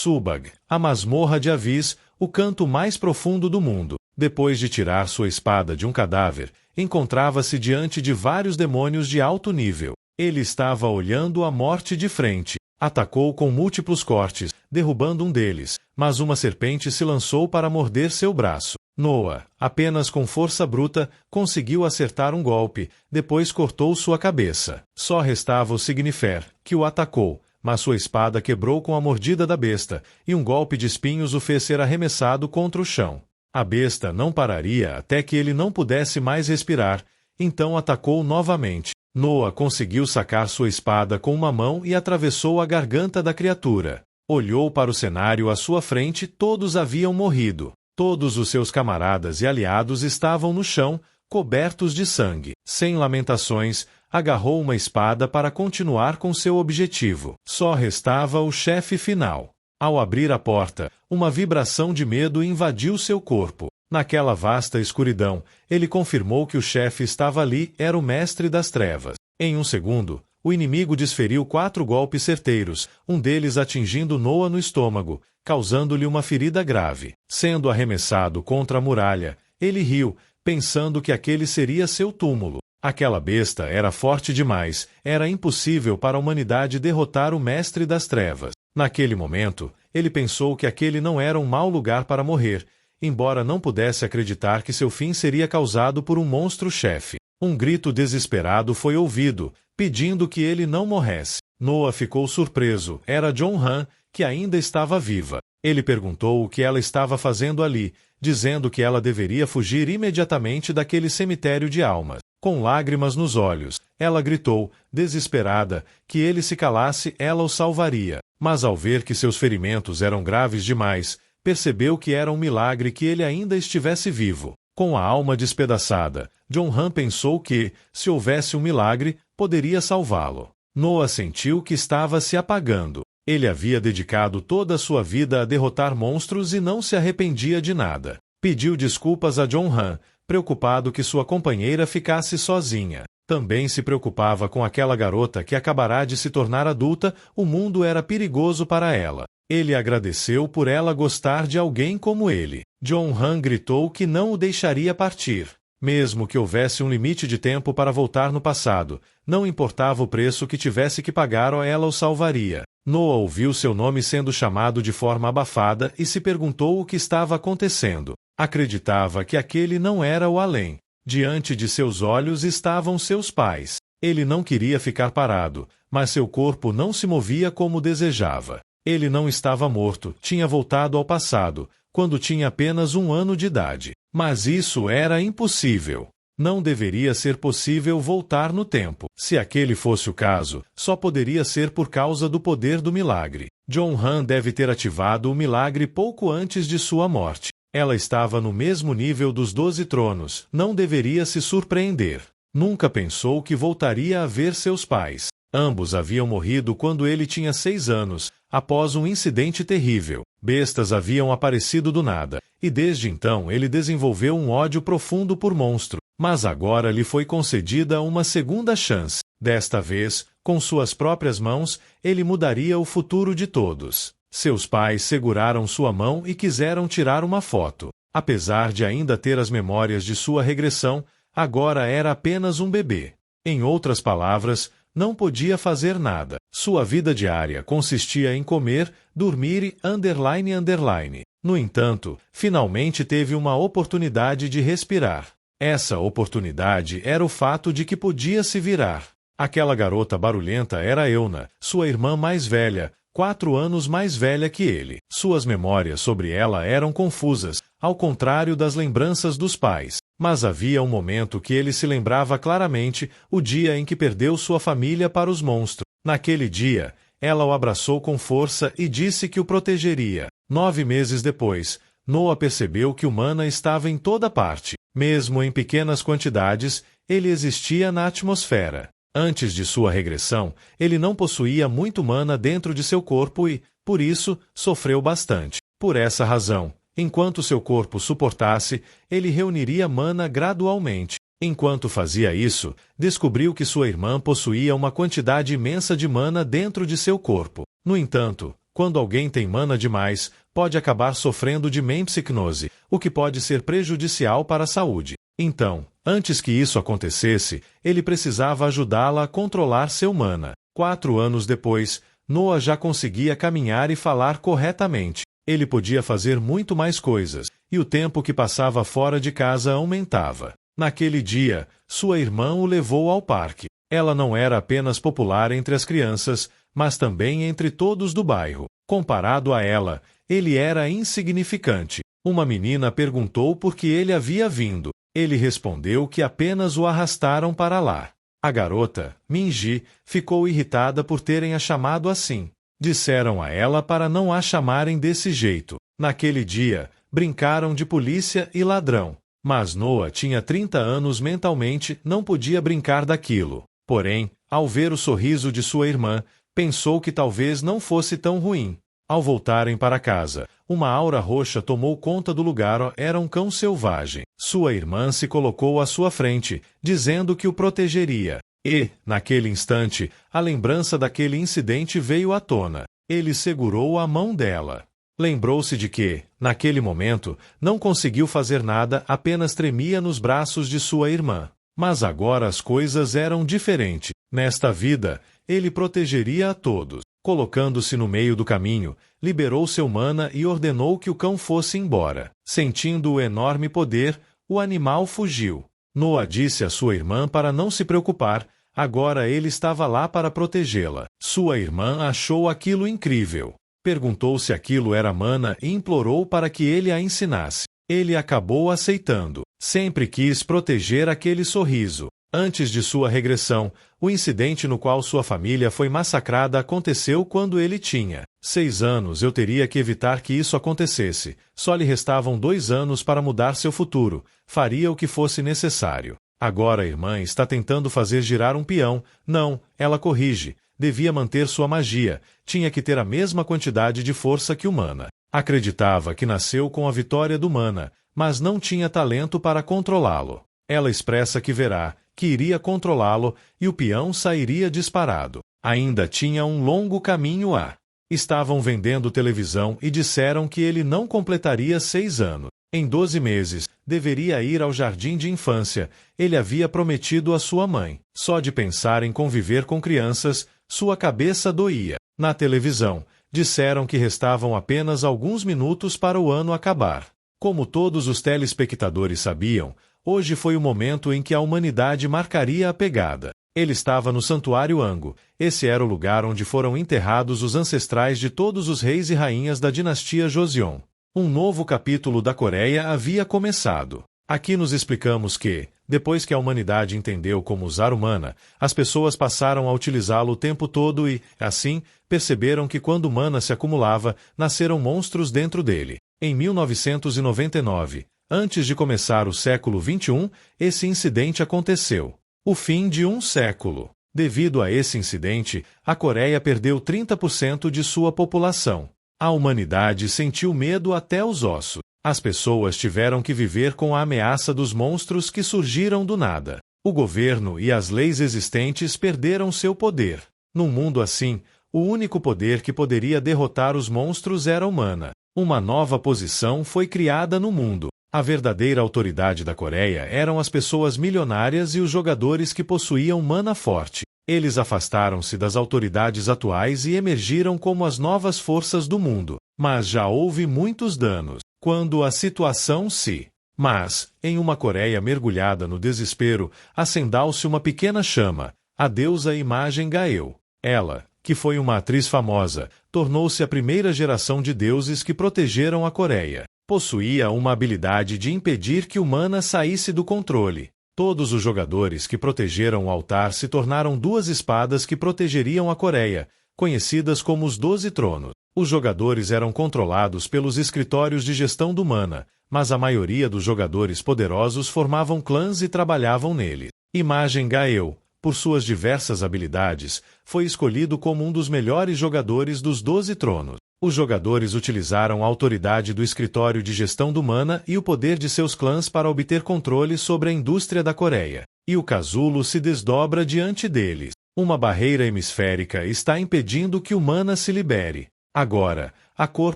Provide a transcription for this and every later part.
Subag, a masmorra de Avis, o canto mais profundo do mundo. Depois de tirar sua espada de um cadáver, encontrava-se diante de vários demônios de alto nível. Ele estava olhando a morte de frente. Atacou com múltiplos cortes, derrubando um deles, mas uma serpente se lançou para morder seu braço. Noah, apenas com força bruta, conseguiu acertar um golpe, depois cortou sua cabeça. Só restava o Signifer, que o atacou, mas sua espada quebrou com a mordida da besta, e um golpe de espinhos o fez ser arremessado contra o chão. A besta não pararia até que ele não pudesse mais respirar, então atacou novamente. Noah conseguiu sacar sua espada com uma mão e atravessou a garganta da criatura. Olhou para o cenário à sua frente, todos haviam morrido. Todos os seus camaradas e aliados estavam no chão, cobertos de sangue. Sem lamentações, agarrou uma espada para continuar com seu objetivo. Só restava o chefe final. Ao abrir a porta, uma vibração de medo invadiu seu corpo. Naquela vasta escuridão, ele confirmou que o chefe estava ali, era o mestre das trevas. Em um segundo, o inimigo desferiu 4 golpes certeiros, um deles atingindo Noah no estômago, causando-lhe uma ferida grave. Sendo arremessado contra a muralha, ele riu, pensando que aquele seria seu túmulo. Aquela besta era forte demais, era impossível para a humanidade derrotar o mestre das trevas. Naquele momento, ele pensou que aquele não era um mau lugar para morrer, embora não pudesse acreditar que seu fim seria causado por um monstro-chefe. Um grito desesperado foi ouvido, pedindo que ele não morresse. Noah ficou surpreso, era Jon'Rahn, que ainda estava viva. Ele perguntou o que ela estava fazendo ali, dizendo que ela deveria fugir imediatamente daquele cemitério de almas. Com lágrimas nos olhos, ela gritou, desesperada, que ele se calasse, ela o salvaria. Mas ao ver que seus ferimentos eram graves demais, percebeu que era um milagre que ele ainda estivesse vivo. Com a alma despedaçada, Jon'Rahn pensou que, se houvesse um milagre, poderia salvá-lo. Noah sentiu que estava se apagando. Ele havia dedicado toda a sua vida a derrotar monstros e não se arrependia de nada. Pediu desculpas a Jon'Rahn, preocupado que sua companheira ficasse sozinha. Também se preocupava com aquela garota que acabará de se tornar adulta, o mundo era perigoso para ela. Ele agradeceu por ela gostar de alguém como ele. Jon'Rahn gritou que não o deixaria partir. Mesmo que houvesse um limite de tempo para voltar no passado, não importava o preço que tivesse que pagar ou ela o salvaria. Noah ouviu seu nome sendo chamado de forma abafada e se perguntou o que estava acontecendo. Acreditava que aquele não era o além. Diante de seus olhos estavam seus pais. Ele não queria ficar parado, mas seu corpo não se movia como desejava. Ele não estava morto, tinha voltado ao passado, quando tinha apenas 1 ano de idade. Mas isso era impossível. Não deveria ser possível voltar no tempo. Se aquele fosse o caso, só poderia ser por causa do poder do milagre. Jon'Rahn deve ter ativado o milagre pouco antes de sua morte. Ela estava no mesmo nível dos 12 tronos, não deveria se surpreender. Nunca pensou que voltaria a ver seus pais. Ambos haviam morrido quando ele tinha 6 anos, após um incidente terrível. Bestas haviam aparecido do nada, e desde então ele desenvolveu um ódio profundo por monstro. Mas agora lhe foi concedida uma segunda chance. Desta vez, com suas próprias mãos, ele mudaria o futuro de todos. Seus pais seguraram sua mão e quiseram tirar uma foto. Apesar de ainda ter as memórias de sua regressão, agora era apenas um bebê. Em outras palavras, não podia fazer nada. Sua vida diária consistia em comer, dormir e __. No entanto, finalmente teve uma oportunidade de respirar. Essa oportunidade era o fato de que podia se virar. Aquela garota barulhenta era Euna, sua irmã mais velha, 4 anos mais velha que ele. Suas memórias sobre ela eram confusas, ao contrário das lembranças dos pais. Mas havia um momento que ele se lembrava claramente, o dia em que perdeu sua família para os monstros. Naquele dia, ela o abraçou com força e disse que o protegeria. 9 meses depois, Noah percebeu que o mana estava em toda parte. Mesmo em pequenas quantidades, ele existia na atmosfera. Antes de sua regressão, ele não possuía muito mana dentro de seu corpo e, por isso, sofreu bastante. Por essa razão, enquanto seu corpo suportasse, ele reuniria mana gradualmente. Enquanto fazia isso, descobriu que sua irmã possuía uma quantidade imensa de mana dentro de seu corpo. No entanto, Quando alguém tem mana demais, pode acabar sofrendo de mempsicnose, o que pode ser prejudicial para a saúde. Então, antes que isso acontecesse, ele precisava ajudá-la a controlar seu mana. 4 anos depois, Noah já conseguia caminhar e falar corretamente. Ele podia fazer muito mais coisas, e o tempo que passava fora de casa aumentava. Naquele dia, sua irmã o levou ao parque. Ela não era apenas popular entre as crianças, mas também entre todos do bairro. Comparado a ela, ele era insignificante. Uma menina perguntou por que ele havia vindo. Ele respondeu que apenas o arrastaram para lá. A garota, Minji, ficou irritada por terem a chamado assim. Disseram a ela para não a chamarem desse jeito. Naquele dia, brincaram de polícia e ladrão. Mas Noah tinha 30 anos mentalmente, não podia brincar daquilo. Porém, ao ver o sorriso de sua irmã, pensou que talvez não fosse tão ruim. Ao voltarem para casa, uma aura roxa tomou conta do lugar. Era um cão selvagem. Sua irmã se colocou à sua frente, dizendo que o protegeria. E, naquele instante, a lembrança daquele incidente veio à tona. Ele segurou a mão dela. Lembrou-se de que, naquele momento, não conseguiu fazer nada, apenas tremia nos braços de sua irmã. Mas agora as coisas eram diferentes. Nesta vida, ele protegeria a todos. Colocando-se no meio do caminho, liberou seu mana e ordenou que o cão fosse embora. Sentindo o enorme poder, o animal fugiu. Noah disse à sua irmã para não se preocupar, agora ele estava lá para protegê-la. Sua irmã achou aquilo incrível. Perguntou se aquilo era mana e implorou para que ele a ensinasse. Ele acabou aceitando. Sempre quis proteger aquele sorriso. Antes de sua regressão, o incidente no qual sua família foi massacrada aconteceu quando ele tinha 6 anos. Eu teria que evitar que isso acontecesse. Só lhe restavam 2 anos para mudar seu futuro. Faria o que fosse necessário. Agora a irmã está tentando fazer girar um peão. Não, ela corrige. Devia manter sua magia. Tinha que ter a mesma quantidade de força que o mana. Acreditava que nasceu com a vitória do mana, mas não tinha talento para controlá-lo. Ela expressa que verá, que iria controlá-lo, e o peão sairia disparado. Ainda tinha um longo caminho a. Estavam vendendo televisão e disseram que ele não completaria 6 anos. Em 12 meses, deveria ir ao jardim de infância. Ele havia prometido à sua mãe. Só de pensar em conviver com crianças, sua cabeça doía. Na televisão, disseram que restavam apenas alguns minutos para o ano acabar. Como todos os telespectadores sabiam, hoje foi o momento em que a humanidade marcaria a pegada. Ele estava no Santuário Ango. Esse era o lugar onde foram enterrados os ancestrais de todos os reis e rainhas da dinastia Joseon. Um novo capítulo da Coreia havia começado. Aqui nos explicamos que, depois que a humanidade entendeu como usar o mana, as pessoas passaram a utilizá-lo o tempo todo e, assim, perceberam que quando o mana se acumulava, nasceram monstros dentro dele. Em 1999, antes de começar o século XXI, esse incidente aconteceu. O fim de um século. Devido a esse incidente, a Coreia perdeu 30% de sua população. A humanidade sentiu medo até os ossos. As pessoas tiveram que viver com a ameaça dos monstros que surgiram do nada. O governo e as leis existentes perderam seu poder. Num mundo assim, o único poder que poderia derrotar os monstros era o mana. Uma nova posição foi criada no mundo. A verdadeira autoridade da Coreia eram as pessoas milionárias e os jogadores que possuíam mana forte. Eles afastaram-se das autoridades atuais e emergiram como as novas forças do mundo. Mas já houve muitos danos. Quando a situação se... Mas, em uma Coreia mergulhada no desespero, acendeu-se uma pequena chama, a deusa Imagem Gael. Ela, que foi uma atriz famosa, tornou-se a primeira geração de deuses que protegeram a Coreia. Possuía uma habilidade de impedir que o mana saísse do controle. Todos os jogadores que protegeram o altar se tornaram 2 espadas que protegeriam a Coreia, conhecidas como os 12 Tronos. Os jogadores eram controlados pelos escritórios de gestão do mana, mas a maioria dos jogadores poderosos formavam clãs e trabalhavam nele. Imagem Gael, por suas diversas habilidades, foi escolhido como um dos melhores jogadores dos 12 Tronos. Os jogadores utilizaram a autoridade do escritório de gestão do mana e o poder de seus clãs para obter controle sobre a indústria da Coreia. E o casulo se desdobra diante deles. Uma barreira hemisférica está impedindo que o mana se libere. Agora, a cor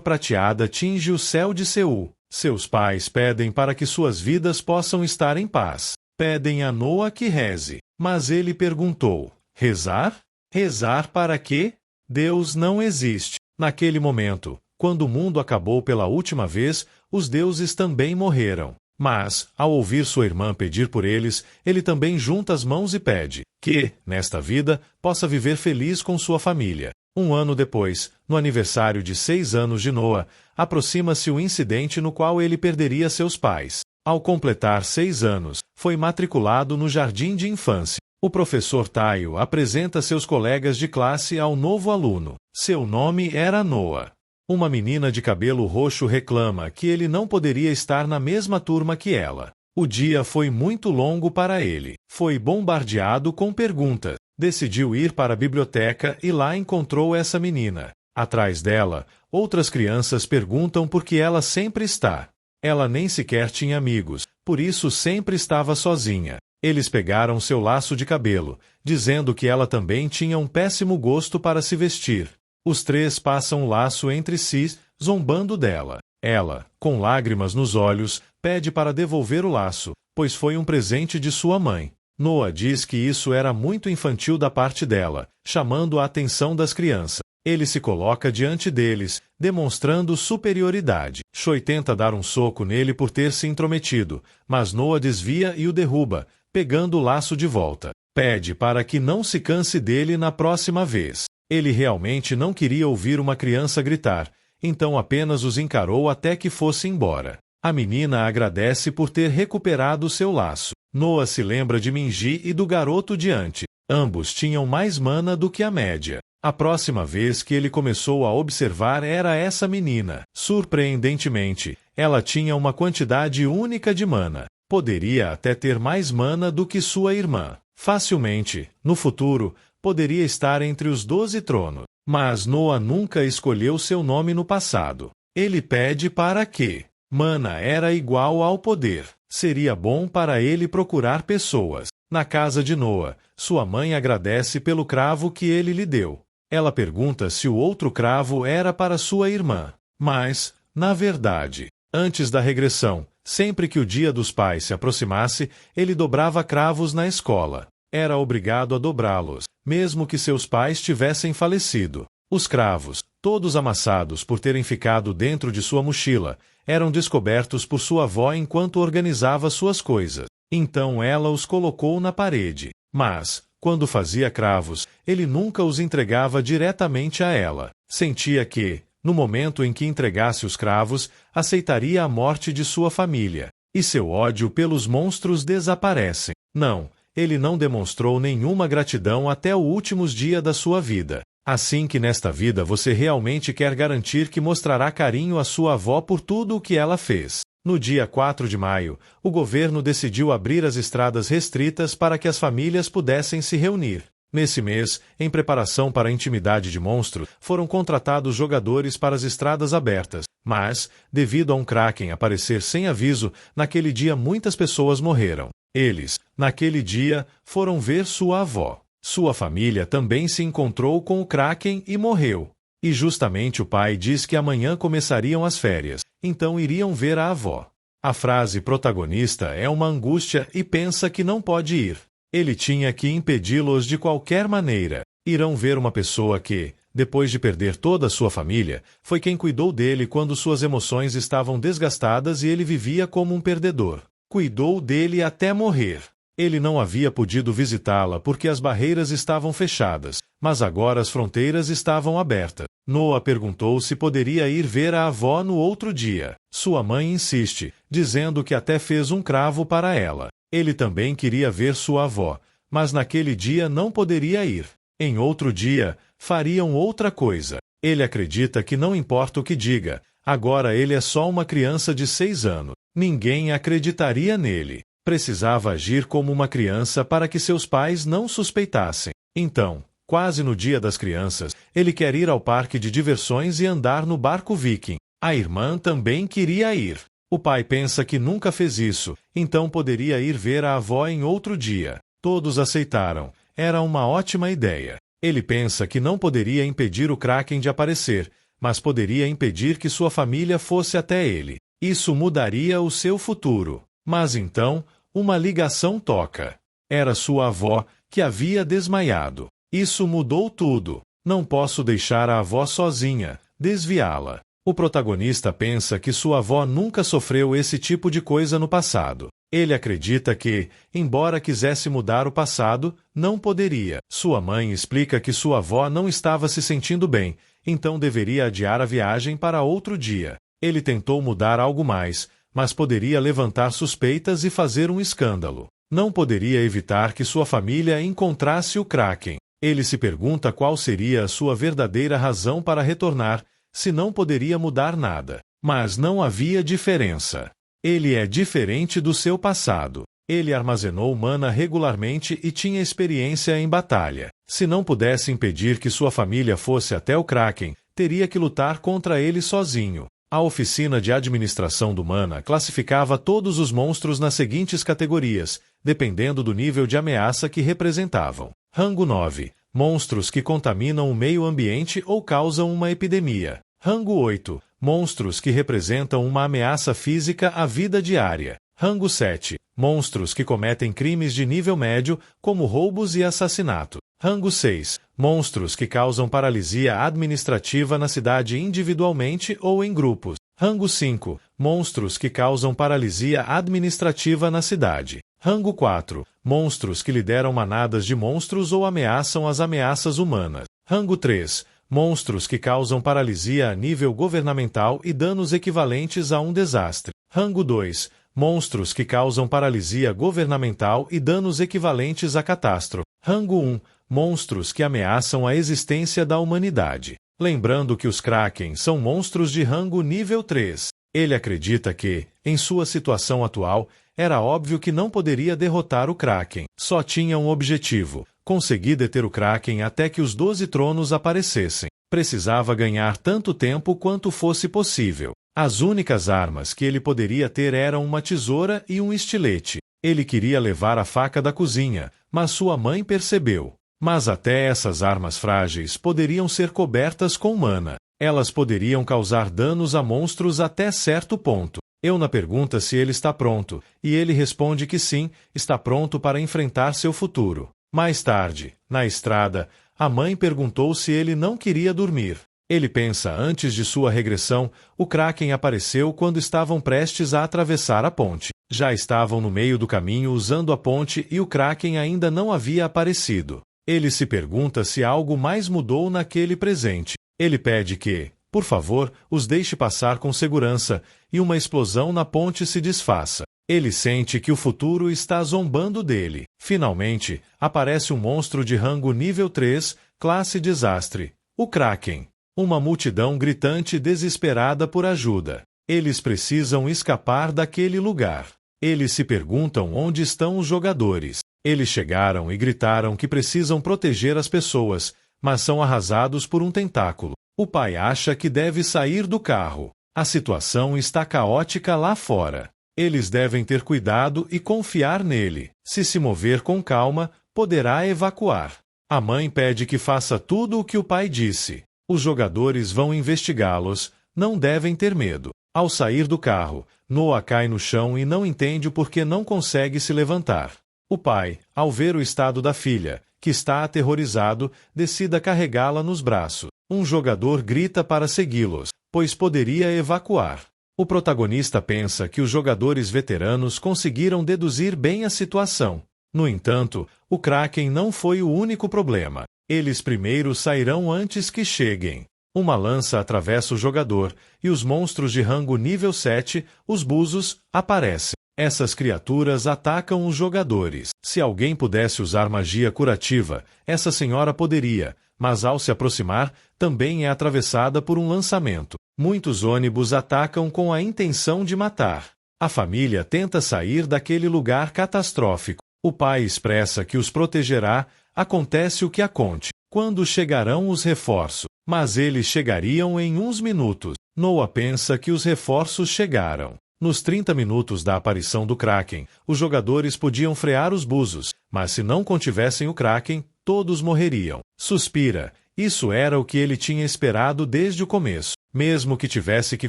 prateada tinge o céu de Seul. Seus pais pedem para que suas vidas possam estar em paz. Pedem a Noa que reze. Mas ele perguntou: rezar? Rezar para quê? Deus não existe. Naquele momento, quando o mundo acabou pela última vez, os deuses também morreram. Mas, ao ouvir sua irmã pedir por eles, ele também junta as mãos e pede que, nesta vida, possa viver feliz com sua família. 1 ano depois, no aniversário de 6 anos de Noa, aproxima-se o incidente no qual ele perderia seus pais. Ao completar 6 anos, foi matriculado no jardim de infância. O professor Taio apresenta seus colegas de classe ao novo aluno. Seu nome era Noa. Uma menina de cabelo roxo reclama que ele não poderia estar na mesma turma que ela. O dia foi muito longo para ele. Foi bombardeado com perguntas. Decidiu ir para a biblioteca e lá encontrou essa menina. Atrás dela, outras crianças perguntam por que ela sempre está. Ela nem sequer tinha amigos, por isso sempre estava sozinha. Eles pegaram seu laço de cabelo, dizendo que ela também tinha um péssimo gosto para se vestir. Os 3 passam o laço entre si, zombando dela. Ela, com lágrimas nos olhos, pede para devolver o laço, pois foi um presente de sua mãe. Noa diz que isso era muito infantil da parte dela, chamando a atenção das crianças. Ele se coloca diante deles, demonstrando superioridade. Choi tenta dar um soco nele por ter se intrometido, mas Noa desvia e o derruba, pegando o laço de volta. Pede para que não se canse dele na próxima vez. Ele realmente não queria ouvir uma criança gritar, então apenas os encarou até que fosse embora. A menina agradece por ter recuperado seu laço. Noa se lembra de Minji e do garoto diante. Ambos tinham mais mana do que a média. A próxima vez que ele começou a observar era essa menina. Surpreendentemente, ela tinha uma quantidade única de mana. Poderia até ter mais mana do que sua irmã. Facilmente, no futuro, poderia estar entre os 12 tronos. Mas Noa nunca escolheu seu nome no passado. Ele pede para que mana era igual ao poder. Seria bom para ele procurar pessoas. Na casa de Noa, sua mãe agradece pelo cravo que ele lhe deu. Ela pergunta se o outro cravo era para sua irmã. Mas, na verdade, antes da regressão, sempre que o dia dos pais se aproximasse, ele dobrava cravos na escola. Era obrigado a dobrá-los, mesmo que seus pais tivessem falecido. Os cravos, todos amassados por terem ficado dentro de sua mochila, eram descobertos por sua avó enquanto organizava suas coisas. Então ela os colocou na parede. Mas, quando fazia cravos, ele nunca os entregava diretamente a ela. Sentia que, no momento em que entregasse os cravos, aceitaria a morte de sua família. E seu ódio pelos monstros desaparece. Não, ele não demonstrou nenhuma gratidão até os últimos dias da sua vida. Assim que nesta vida você realmente quer garantir que mostrará carinho à sua avó por tudo o que ela fez. No dia 4 de maio, o governo decidiu abrir as estradas restritas para que as famílias pudessem se reunir. Nesse mês, em preparação para a intimidade de monstro, foram contratados jogadores para as estradas abertas, mas, devido a um Kraken aparecer sem aviso, naquele dia muitas pessoas morreram. Eles, naquele dia, foram ver sua avó. Sua família também se encontrou com o Kraken e morreu. E justamente o pai diz que amanhã começariam as férias, então iriam ver a avó. A frase protagonista é uma angústia e pensa que não pode ir. Ele tinha que impedi-los de qualquer maneira. Irão ver uma pessoa que, depois de perder toda a sua família, foi quem cuidou dele quando suas emoções estavam desgastadas e ele vivia como um perdedor. Cuidou dele até morrer. Ele não havia podido visitá-la porque as barreiras estavam fechadas, mas agora as fronteiras estavam abertas. Noa perguntou se poderia ir ver a avó no outro dia. Sua mãe insiste, dizendo que até fez um cravo para ela. Ele também queria ver sua avó, mas naquele dia não poderia ir. Em outro dia, fariam outra coisa. Ele acredita que não importa o que diga, agora ele é só uma criança de 6 anos. Ninguém acreditaria nele. Precisava agir como uma criança para que seus pais não suspeitassem. Então, quase no dia das crianças, ele quer ir ao parque de diversões e andar no barco viking. A irmã também queria ir. O pai pensa que nunca fez isso, então poderia ir ver a avó em outro dia. Todos aceitaram. Era uma ótima ideia. Ele pensa que não poderia impedir o Kraken de aparecer, mas poderia impedir que sua família fosse até ele. Isso mudaria o seu futuro. Mas então, uma ligação toca. Era sua avó, que havia desmaiado. Isso mudou tudo. Não posso deixar a avó sozinha, desviá-la. O protagonista pensa que sua avó nunca sofreu esse tipo de coisa no passado. Ele acredita que, embora quisesse mudar o passado, não poderia. Sua mãe explica que sua avó não estava se sentindo bem, então deveria adiar a viagem para outro dia. Ele tentou mudar algo mais, mas poderia levantar suspeitas e fazer um escândalo. Não poderia evitar que sua família encontrasse o Kraken. Ele se pergunta qual seria a sua verdadeira razão para retornar, se não poderia mudar nada. Mas não havia diferença. Ele é diferente do seu passado. Ele armazenou mana regularmente e tinha experiência em batalha. Se não pudesse impedir que sua família fosse até o Kraken, teria que lutar contra ele sozinho. A oficina de administração do mana classificava todos os monstros nas seguintes categorias, dependendo do nível de ameaça que representavam. Rango 9. Monstros que contaminam o meio ambiente ou causam uma epidemia. Rango 8. Monstros que representam uma ameaça física à vida diária. Rango 7. Monstros que cometem crimes de nível médio, como roubos e assassinato. Rango 6. Monstros que causam paralisia administrativa na cidade individualmente ou em grupos. Rango 5. Monstros que causam paralisia administrativa na cidade. Rango 4. Monstros que lideram manadas de monstros ou ameaçam as ameaças humanas. Rango 3. Monstros que causam paralisia a nível governamental e danos equivalentes a um desastre. Rango 2. Monstros que causam paralisia governamental e danos equivalentes a catástrofe. Rango 1. Monstros que ameaçam a existência da humanidade. Lembrando que os Kraken são monstros de rango nível 3. Ele acredita que, em sua situação atual, era óbvio que não poderia derrotar o Kraken. Só tinha um objetivo: conseguir deter o Kraken até que os 12 tronos aparecessem. Precisava ganhar tanto tempo quanto fosse possível. As únicas armas que ele poderia ter eram uma tesoura e um estilete. Ele queria levar a faca da cozinha, mas sua mãe percebeu. Mas até essas armas frágeis poderiam ser cobertas com mana. Elas poderiam causar danos a monstros até certo ponto. Euna pergunta se ele está pronto, e ele responde que sim, está pronto para enfrentar seu futuro. Mais tarde, na estrada, a mãe perguntou se ele não queria dormir. Ele pensa antes de sua regressão, o Kraken apareceu quando estavam prestes a atravessar a ponte. Já estavam no meio do caminho usando a ponte e o Kraken ainda não havia aparecido. Ele se pergunta se algo mais mudou naquele presente. Ele pede que, por favor, os deixe passar com segurança, e uma explosão na ponte se desfaça. Ele sente que o futuro está zombando dele. Finalmente, aparece um monstro de rango nível 3, classe desastre. O Kraken. Uma multidão gritante desesperada por ajuda. Eles precisam escapar daquele lugar. Eles se perguntam onde estão os jogadores. Eles chegaram e gritaram que precisam proteger as pessoas, mas são arrasados por um tentáculo. O pai acha que deve sair do carro. A situação está caótica lá fora. Eles devem ter cuidado e confiar nele. Se mover com calma, poderá evacuar. A mãe pede que faça tudo o que o pai disse. Os jogadores vão investigá-los, não devem ter medo. Ao sair do carro, Noah cai no chão e não entende o porquê não consegue se levantar. O pai, ao ver o estado da filha, que está aterrorizado, decide carregá-la nos braços. Um jogador grita para segui-los, pois poderia evacuar. O protagonista pensa que os jogadores veteranos conseguiram deduzir bem a situação. No entanto, o Kraken não foi o único problema. Eles primeiro sairão antes que cheguem. Uma lança atravessa o jogador, e os monstros de rango nível 7, os Buzos, aparecem. Essas criaturas atacam os jogadores. Se alguém pudesse usar magia curativa, essa senhora poderia, mas ao se aproximar, também é atravessada por um lançamento. Muitos ônibus atacam com a intenção de matar. A família tenta sair daquele lugar catastrófico. O pai expressa que os protegerá, acontece o que aconte. Quando chegarão os reforços? Mas eles chegariam em uns minutos. Noah pensa que os reforços chegaram. Nos 30 minutos da aparição do Kraken, os jogadores podiam frear os Buzos, mas se não contivessem o Kraken, todos morreriam. Suspira, Isso era o que ele tinha esperado desde o começo. Mesmo que tivesse que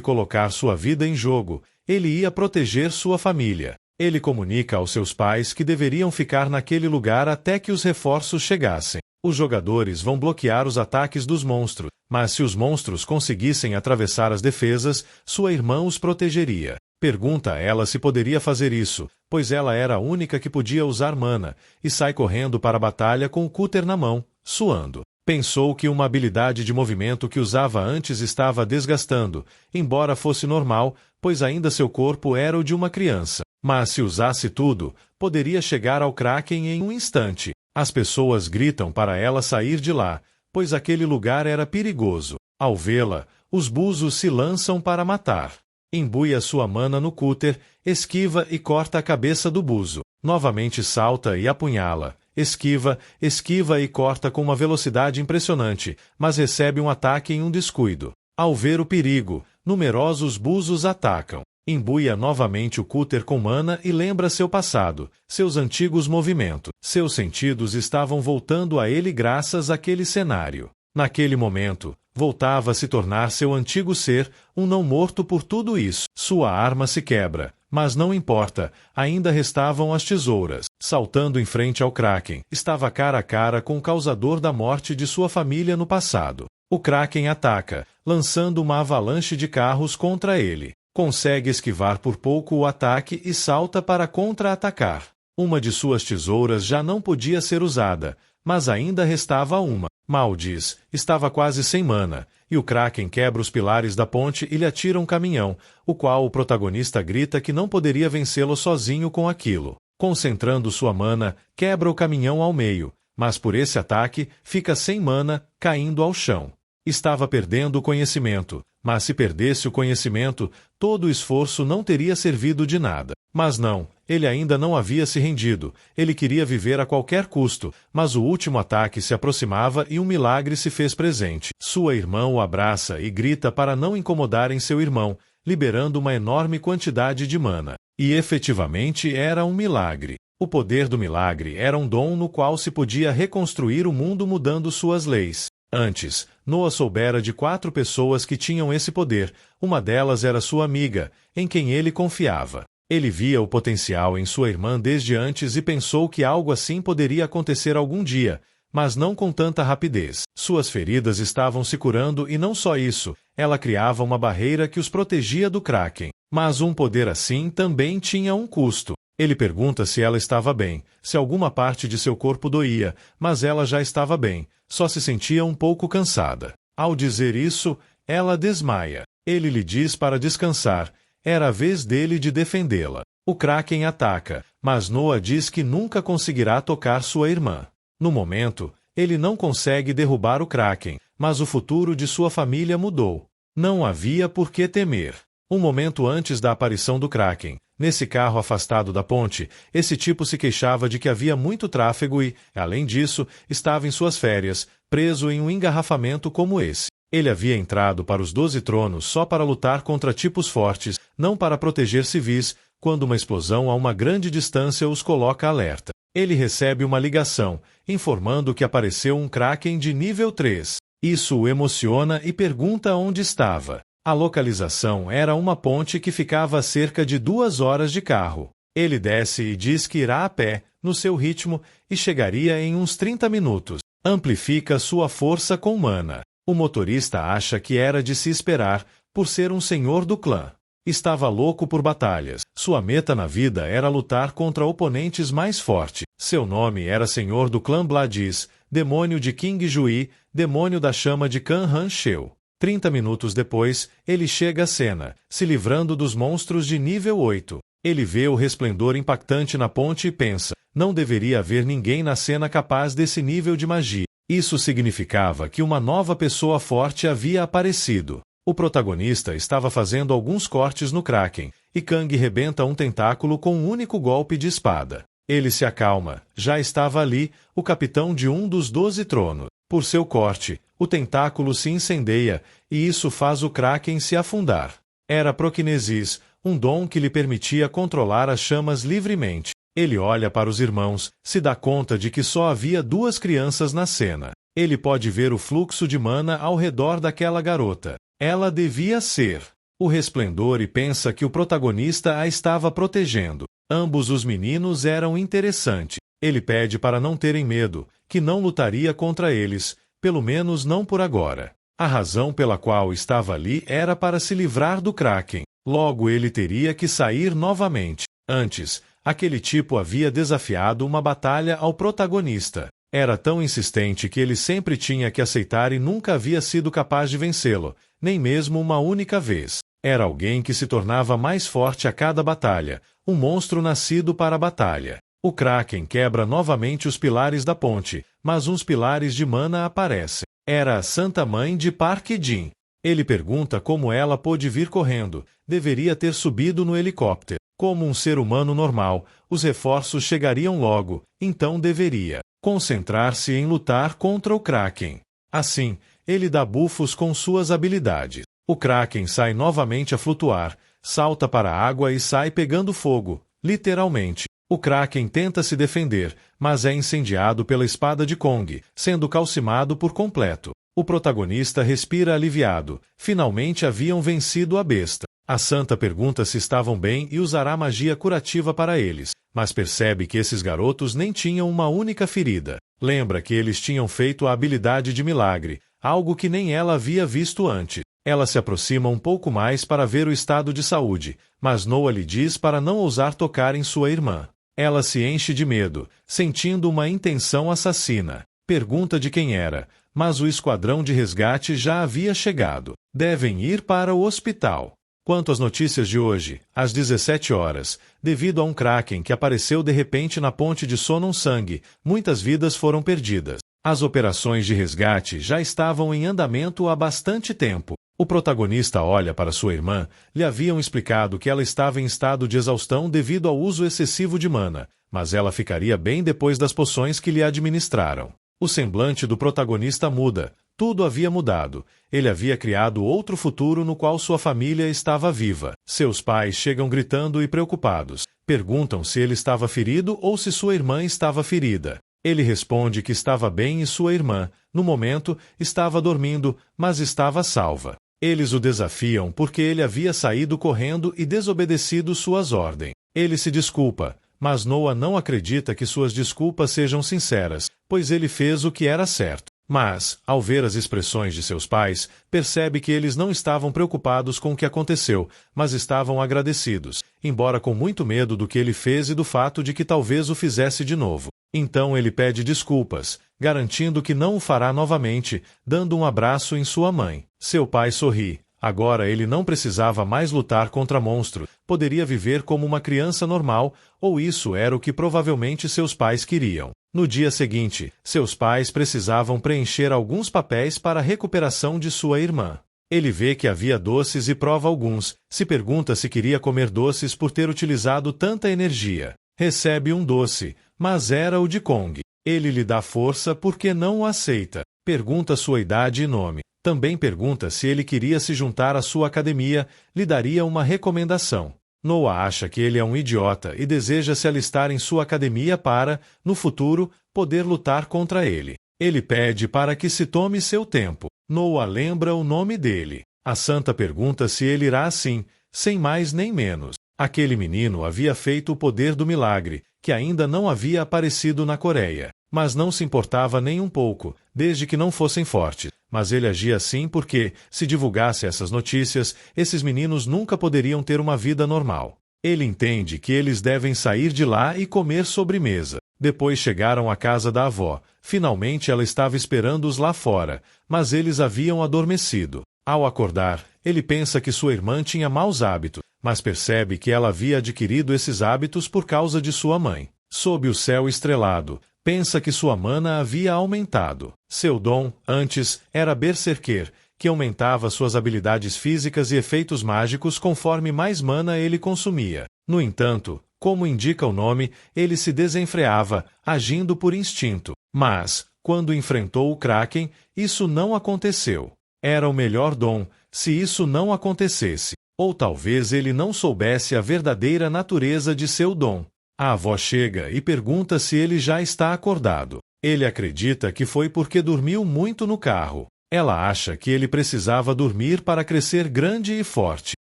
colocar sua vida em jogo, ele ia proteger sua família. Ele comunica aos seus pais que deveriam ficar naquele lugar até que os reforços chegassem. Os jogadores vão bloquear os ataques dos monstros, mas se os monstros conseguissem atravessar as defesas, sua irmã os protegeria. Pergunta a ela se poderia fazer isso, pois ela era a única que podia usar mana, e sai correndo para a batalha com o cúter na mão, suando. Pensou que uma habilidade de movimento que usava antes estava desgastando, embora fosse normal, pois ainda seu corpo era o de uma criança. Mas se usasse tudo, poderia chegar ao Kraken em um instante. As pessoas gritam para ela sair de lá, pois aquele lugar era perigoso. Ao vê-la, os buzos se lançam para matar. Imbui a sua mana no cúter, esquiva e corta a cabeça do buzo. Novamente salta e apunhala. Esquiva e corta com uma velocidade impressionante, mas recebe um ataque em um descuido. Ao ver o perigo, numerosos buzos atacam. Imbuia novamente o cúter com mana e lembra seu passado, seus antigos movimentos. Seus sentidos estavam voltando a ele graças àquele cenário. Naquele momento, voltava a se tornar seu antigo ser, um não morto por tudo isso. Sua arma se quebra, mas não importa, ainda restavam as tesouras. Saltando em frente ao Kraken, estava cara a cara com o causador da morte de sua família no passado. O Kraken ataca, lançando uma avalanche de carros contra ele. Consegue esquivar por pouco o ataque e salta para contra-atacar. Uma de suas tesouras já não podia ser usada, mas ainda restava uma. Maldiz, estava quase sem mana, e o Kraken quebra os pilares da ponte e lhe atira um caminhão, o qual o protagonista grita que não poderia vencê-lo sozinho com aquilo. Concentrando sua mana, quebra o caminhão ao meio, mas por esse ataque fica sem mana, caindo ao chão. Estava perdendo o conhecimento, mas se perdesse o conhecimento, todo o esforço não teria servido de nada. Mas não, ele ainda não havia se rendido, ele queria viver a qualquer custo, mas o último ataque se aproximava e um milagre se fez presente. Sua irmã o abraça e grita para não incomodarem seu irmão, liberando uma enorme quantidade de mana. E efetivamente era um milagre. O poder do milagre era um dom no qual se podia reconstruir o mundo mudando suas leis. Antes, Noah soubera de 4 pessoas que tinham esse poder, uma delas era sua amiga, em quem ele confiava. Ele via o potencial em sua irmã desde antes e pensou que algo assim poderia acontecer algum dia, mas não com tanta rapidez. Suas feridas estavam se curando e não só isso, ela criava uma barreira que os protegia do Kraken. Mas um poder assim também tinha um custo. Ele pergunta se ela estava bem, se alguma parte de seu corpo doía, mas ela já estava bem, só se sentia um pouco cansada. Ao dizer isso, ela desmaia. Ele lhe diz para descansar, era a vez dele de defendê-la. O Kraken ataca, mas Noah diz que nunca conseguirá tocar sua irmã. No momento, ele não consegue derrubar o Kraken, mas o futuro de sua família mudou. Não havia por que temer. Um momento antes da aparição do Kraken, nesse carro afastado da ponte, esse tipo se queixava de que havia muito tráfego e, além disso, estava em suas férias, preso em um engarrafamento como esse. Ele havia entrado para os 12 tronos só para lutar contra tipos fortes, não para proteger civis, quando uma explosão a uma grande distância os coloca alerta. Ele recebe uma ligação, informando que apareceu um Kraken de nível 3. Isso o emociona e pergunta onde estava. A localização era uma ponte que ficava a cerca de 2 horas de carro. Ele desce e diz que irá a pé, no seu ritmo, e chegaria em uns 30 minutos. Amplifica sua força com mana. O motorista acha que era de se esperar, por ser um senhor do clã. Estava louco por batalhas. Sua meta na vida era lutar contra oponentes mais fortes. Seu nome era Senhor do clã Bladiz, demônio de King Jui, demônio da chama de Kan Han Sheu. 30 minutos depois, ele chega à cena, se livrando dos monstros de nível 8. Ele vê o resplendor impactante na ponte e pensa, não deveria haver ninguém na cena capaz desse nível de magia. Isso significava que uma nova pessoa forte havia aparecido. O protagonista estava fazendo alguns cortes no Kraken, e Kang rebenta um tentáculo com um único golpe de espada. Ele se acalma, já estava ali, o capitão de um dos 12 tronos. Por seu corte, o tentáculo se incendeia, e isso faz o Kraken se afundar. Era Prokinesis, um dom que lhe permitia controlar as chamas livremente. Ele olha para os irmãos, se dá conta de que só havia 2 crianças na cena. Ele pode ver o fluxo de mana ao redor daquela garota. Ela devia ser o resplendor e pensa que o protagonista a estava protegendo. Ambos os meninos eram interessantes. Ele pede para não terem medo, que não lutaria contra eles, pelo menos não por agora. A razão pela qual estava ali era para se livrar do Kraken. Logo ele teria que sair novamente. Antes, aquele tipo havia desafiado uma batalha ao protagonista. Era tão insistente que ele sempre tinha que aceitar e nunca havia sido capaz de vencê-lo, nem mesmo uma única vez. Era alguém que se tornava mais forte a cada batalha, um monstro nascido para a batalha. O Kraken quebra novamente os pilares da ponte, mas uns pilares de mana aparecem. Era a Santa Mãe de Park Jin. Ele pergunta como ela pôde vir correndo. Deveria ter subido no helicóptero. Como um ser humano normal, os reforços chegariam logo, então deveria concentrar-se em lutar contra o Kraken. Assim, ele dá bufos com suas habilidades. O Kraken sai novamente a flutuar, salta para a água e sai pegando fogo, literalmente. O Kraken tenta se defender, mas é incendiado pela espada de Kong, sendo calcimado por completo. O protagonista respira aliviado. Finalmente haviam vencido a besta. A santa pergunta se estavam bem e usará magia curativa para eles, mas percebe que esses garotos nem tinham uma única ferida. Lembra que eles tinham feito a habilidade de milagre, algo que nem ela havia visto antes. Ela se aproxima um pouco mais para ver o estado de saúde, mas Noah lhe diz para não ousar tocar em sua irmã. Ela se enche de medo, sentindo uma intenção assassina. Pergunta de quem era, mas o esquadrão de resgate já havia chegado. Devem ir para o hospital. Quanto às notícias de hoje, às 17 horas, devido a um Kraken que apareceu de repente na ponte de Sononsang, muitas vidas foram perdidas. As operações de resgate já estavam em andamento há bastante tempo. O protagonista olha para sua irmã, lhe haviam explicado que ela estava em estado de exaustão devido ao uso excessivo de mana, mas ela ficaria bem depois das poções que lhe administraram. O semblante do protagonista muda. Tudo havia mudado. Ele havia criado outro futuro no qual sua família estava viva. Seus pais chegam gritando e preocupados. Perguntam se ele estava ferido ou se sua irmã estava ferida. Ele responde que estava bem e sua irmã, no momento, estava dormindo, mas estava salva. Eles o desafiam porque ele havia saído correndo e desobedecido suas ordens. Ele se desculpa, mas Noah não acredita que suas desculpas sejam sinceras, pois ele fez o que era certo. Mas, ao ver as expressões de seus pais, percebe que eles não estavam preocupados com o que aconteceu, mas estavam agradecidos, embora com muito medo do que ele fez e do fato de que talvez o fizesse de novo. Então ele pede desculpas, garantindo que não o fará novamente, dando um abraço em sua mãe. Seu pai sorri. Agora ele não precisava mais lutar contra monstros, poderia viver como uma criança normal, ou isso era o que provavelmente seus pais queriam. No dia seguinte, seus pais precisavam preencher alguns papéis para a recuperação de sua irmã. Ele vê que havia doces e prova alguns, se pergunta se queria comer doces por ter utilizado tanta energia. Recebe um doce, mas era o de Kong. Ele lhe dá força porque não o aceita. Pergunta sua idade e nome. Também pergunta se ele queria se juntar à sua academia, lhe daria uma recomendação. Noah acha que ele é um idiota e deseja se alistar em sua academia para, no futuro, poder lutar contra ele. Ele pede para que se tome seu tempo. Noah lembra o nome dele. A santa pergunta se ele irá assim, sem mais nem menos. Aquele menino havia feito o poder do milagre, que ainda não havia aparecido na Coreia. Mas não se importava nem um pouco, desde que não fossem fortes. Mas ele agia assim porque, se divulgasse essas notícias, esses meninos nunca poderiam ter uma vida normal. Ele entende que eles devem sair de lá e comer sobremesa. Depois chegaram à casa da avó. Finalmente ela estava esperando-os lá fora, mas eles haviam adormecido. Ao acordar, ele pensa que sua irmã tinha maus hábitos, mas percebe que ela havia adquirido esses hábitos por causa de sua mãe. Sob o céu estrelado, pensa que sua mana havia aumentado. Seu dom, antes, era Berserker, que aumentava suas habilidades físicas e efeitos mágicos conforme mais mana ele consumia. No entanto, como indica o nome, ele se desenfreava, agindo por instinto. Mas, quando enfrentou o Kraken, isso não aconteceu. Era o melhor dom, se isso não acontecesse. Ou talvez ele não soubesse a verdadeira natureza de seu dom. A avó chega e pergunta se ele já está acordado. Ele acredita que foi porque dormiu muito no carro. Ela acha que ele precisava dormir para crescer grande e forte.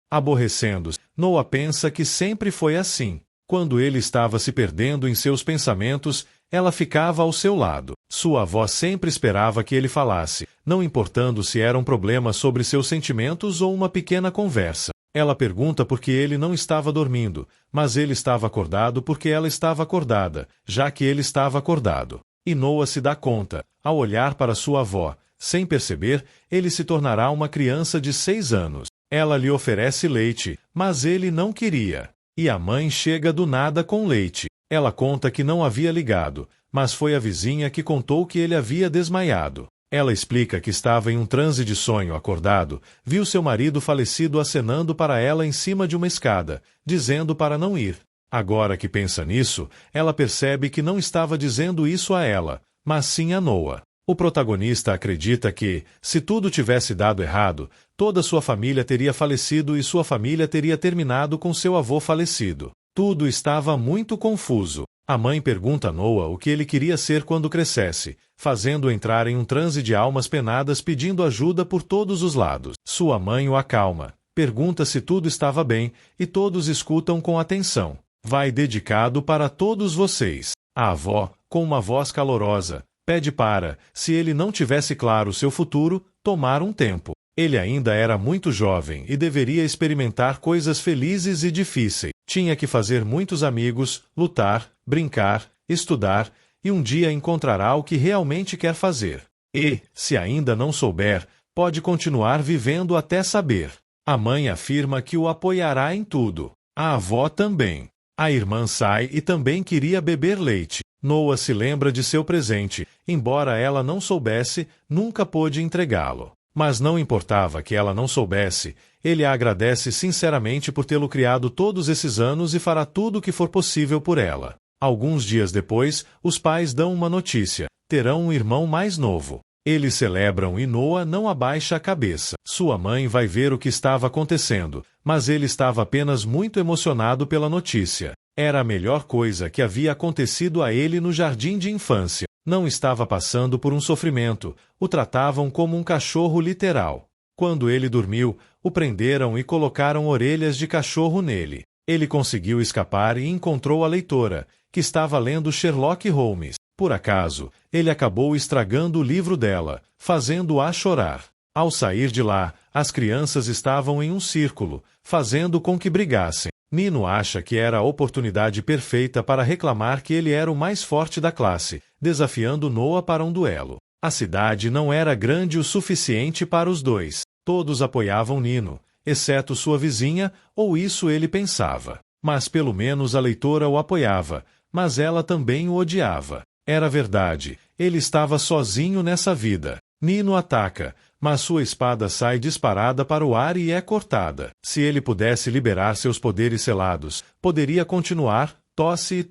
Aborrecendo-se, Noah pensa que sempre foi assim. Quando ele estava se perdendo em seus pensamentos, ela ficava ao seu lado. Sua avó sempre esperava que ele falasse, não importando se era um problema sobre seus sentimentos ou uma pequena conversa. Ela pergunta por que ele não estava dormindo, mas ele estava acordado porque ela estava acordada, já que ele estava acordado. E Noah se dá conta, ao olhar para sua avó. Sem perceber, ele se tornará uma criança de 6 anos. Ela lhe oferece leite, mas ele não queria. E a mãe chega do nada com leite. Ela conta que não havia ligado, mas foi a vizinha que contou que ele havia desmaiado. Ela explica que estava em um transe de sonho acordado, viu seu marido falecido acenando para ela em cima de uma escada, dizendo para não ir. Agora que pensa nisso, ela percebe que não estava dizendo isso a ela, mas sim a Noah. O protagonista acredita que, se tudo tivesse dado errado, toda sua família teria falecido e sua família teria terminado com seu avô falecido. Tudo estava muito confuso. A mãe pergunta a Noah o que ele queria ser quando crescesse, fazendo-o entrar em um transe de almas penadas pedindo ajuda por todos os lados. Sua mãe o acalma, pergunta se tudo estava bem, e todos escutam com atenção. Vai dedicado para todos vocês. A avó, com uma voz calorosa, pede para, se ele não tivesse claro seu futuro, tomar um tempo. Ele ainda era muito jovem e deveria experimentar coisas felizes e difíceis. Tinha que fazer muitos amigos, lutar, brincar, estudar, e um dia encontrará o que realmente quer fazer. E, se ainda não souber, pode continuar vivendo até saber. A mãe afirma que o apoiará em tudo. A avó também. A irmã sai e também queria beber leite. Noah se lembra de seu presente, embora ela não soubesse, nunca pôde entregá-lo. Mas não importava que ela não soubesse, ele a agradece sinceramente por tê-lo criado todos esses anos e fará tudo o que for possível por ela. Alguns dias depois, os pais dão uma notícia: terão um irmão mais novo. Eles celebram e Noah não abaixa a cabeça. Sua mãe vai ver o que estava acontecendo, mas ele estava apenas muito emocionado pela notícia. Era a melhor coisa que havia acontecido a ele no jardim de infância. Não estava passando por um sofrimento, o tratavam como um cachorro literal. Quando ele dormiu, o prenderam e colocaram orelhas de cachorro nele. Ele conseguiu escapar e encontrou a leitora, que estava lendo Sherlock Holmes. Por acaso, ele acabou estragando o livro dela, fazendo-a chorar. Ao sair de lá, as crianças estavam em um círculo, fazendo com que brigassem. Nino acha que era a oportunidade perfeita para reclamar que ele era o mais forte da classe, desafiando Noah para um duelo. A cidade não era grande o suficiente para os dois. Todos apoiavam Nino, exceto sua vizinha, ou isso ele pensava. Mas pelo menos a leitora o apoiava, mas ela também o odiava. Era verdade, ele estava sozinho nessa vida. Nino ataca, mas sua espada sai disparada para o ar e é cortada. Se ele pudesse liberar seus poderes selados, poderia continuar, tosse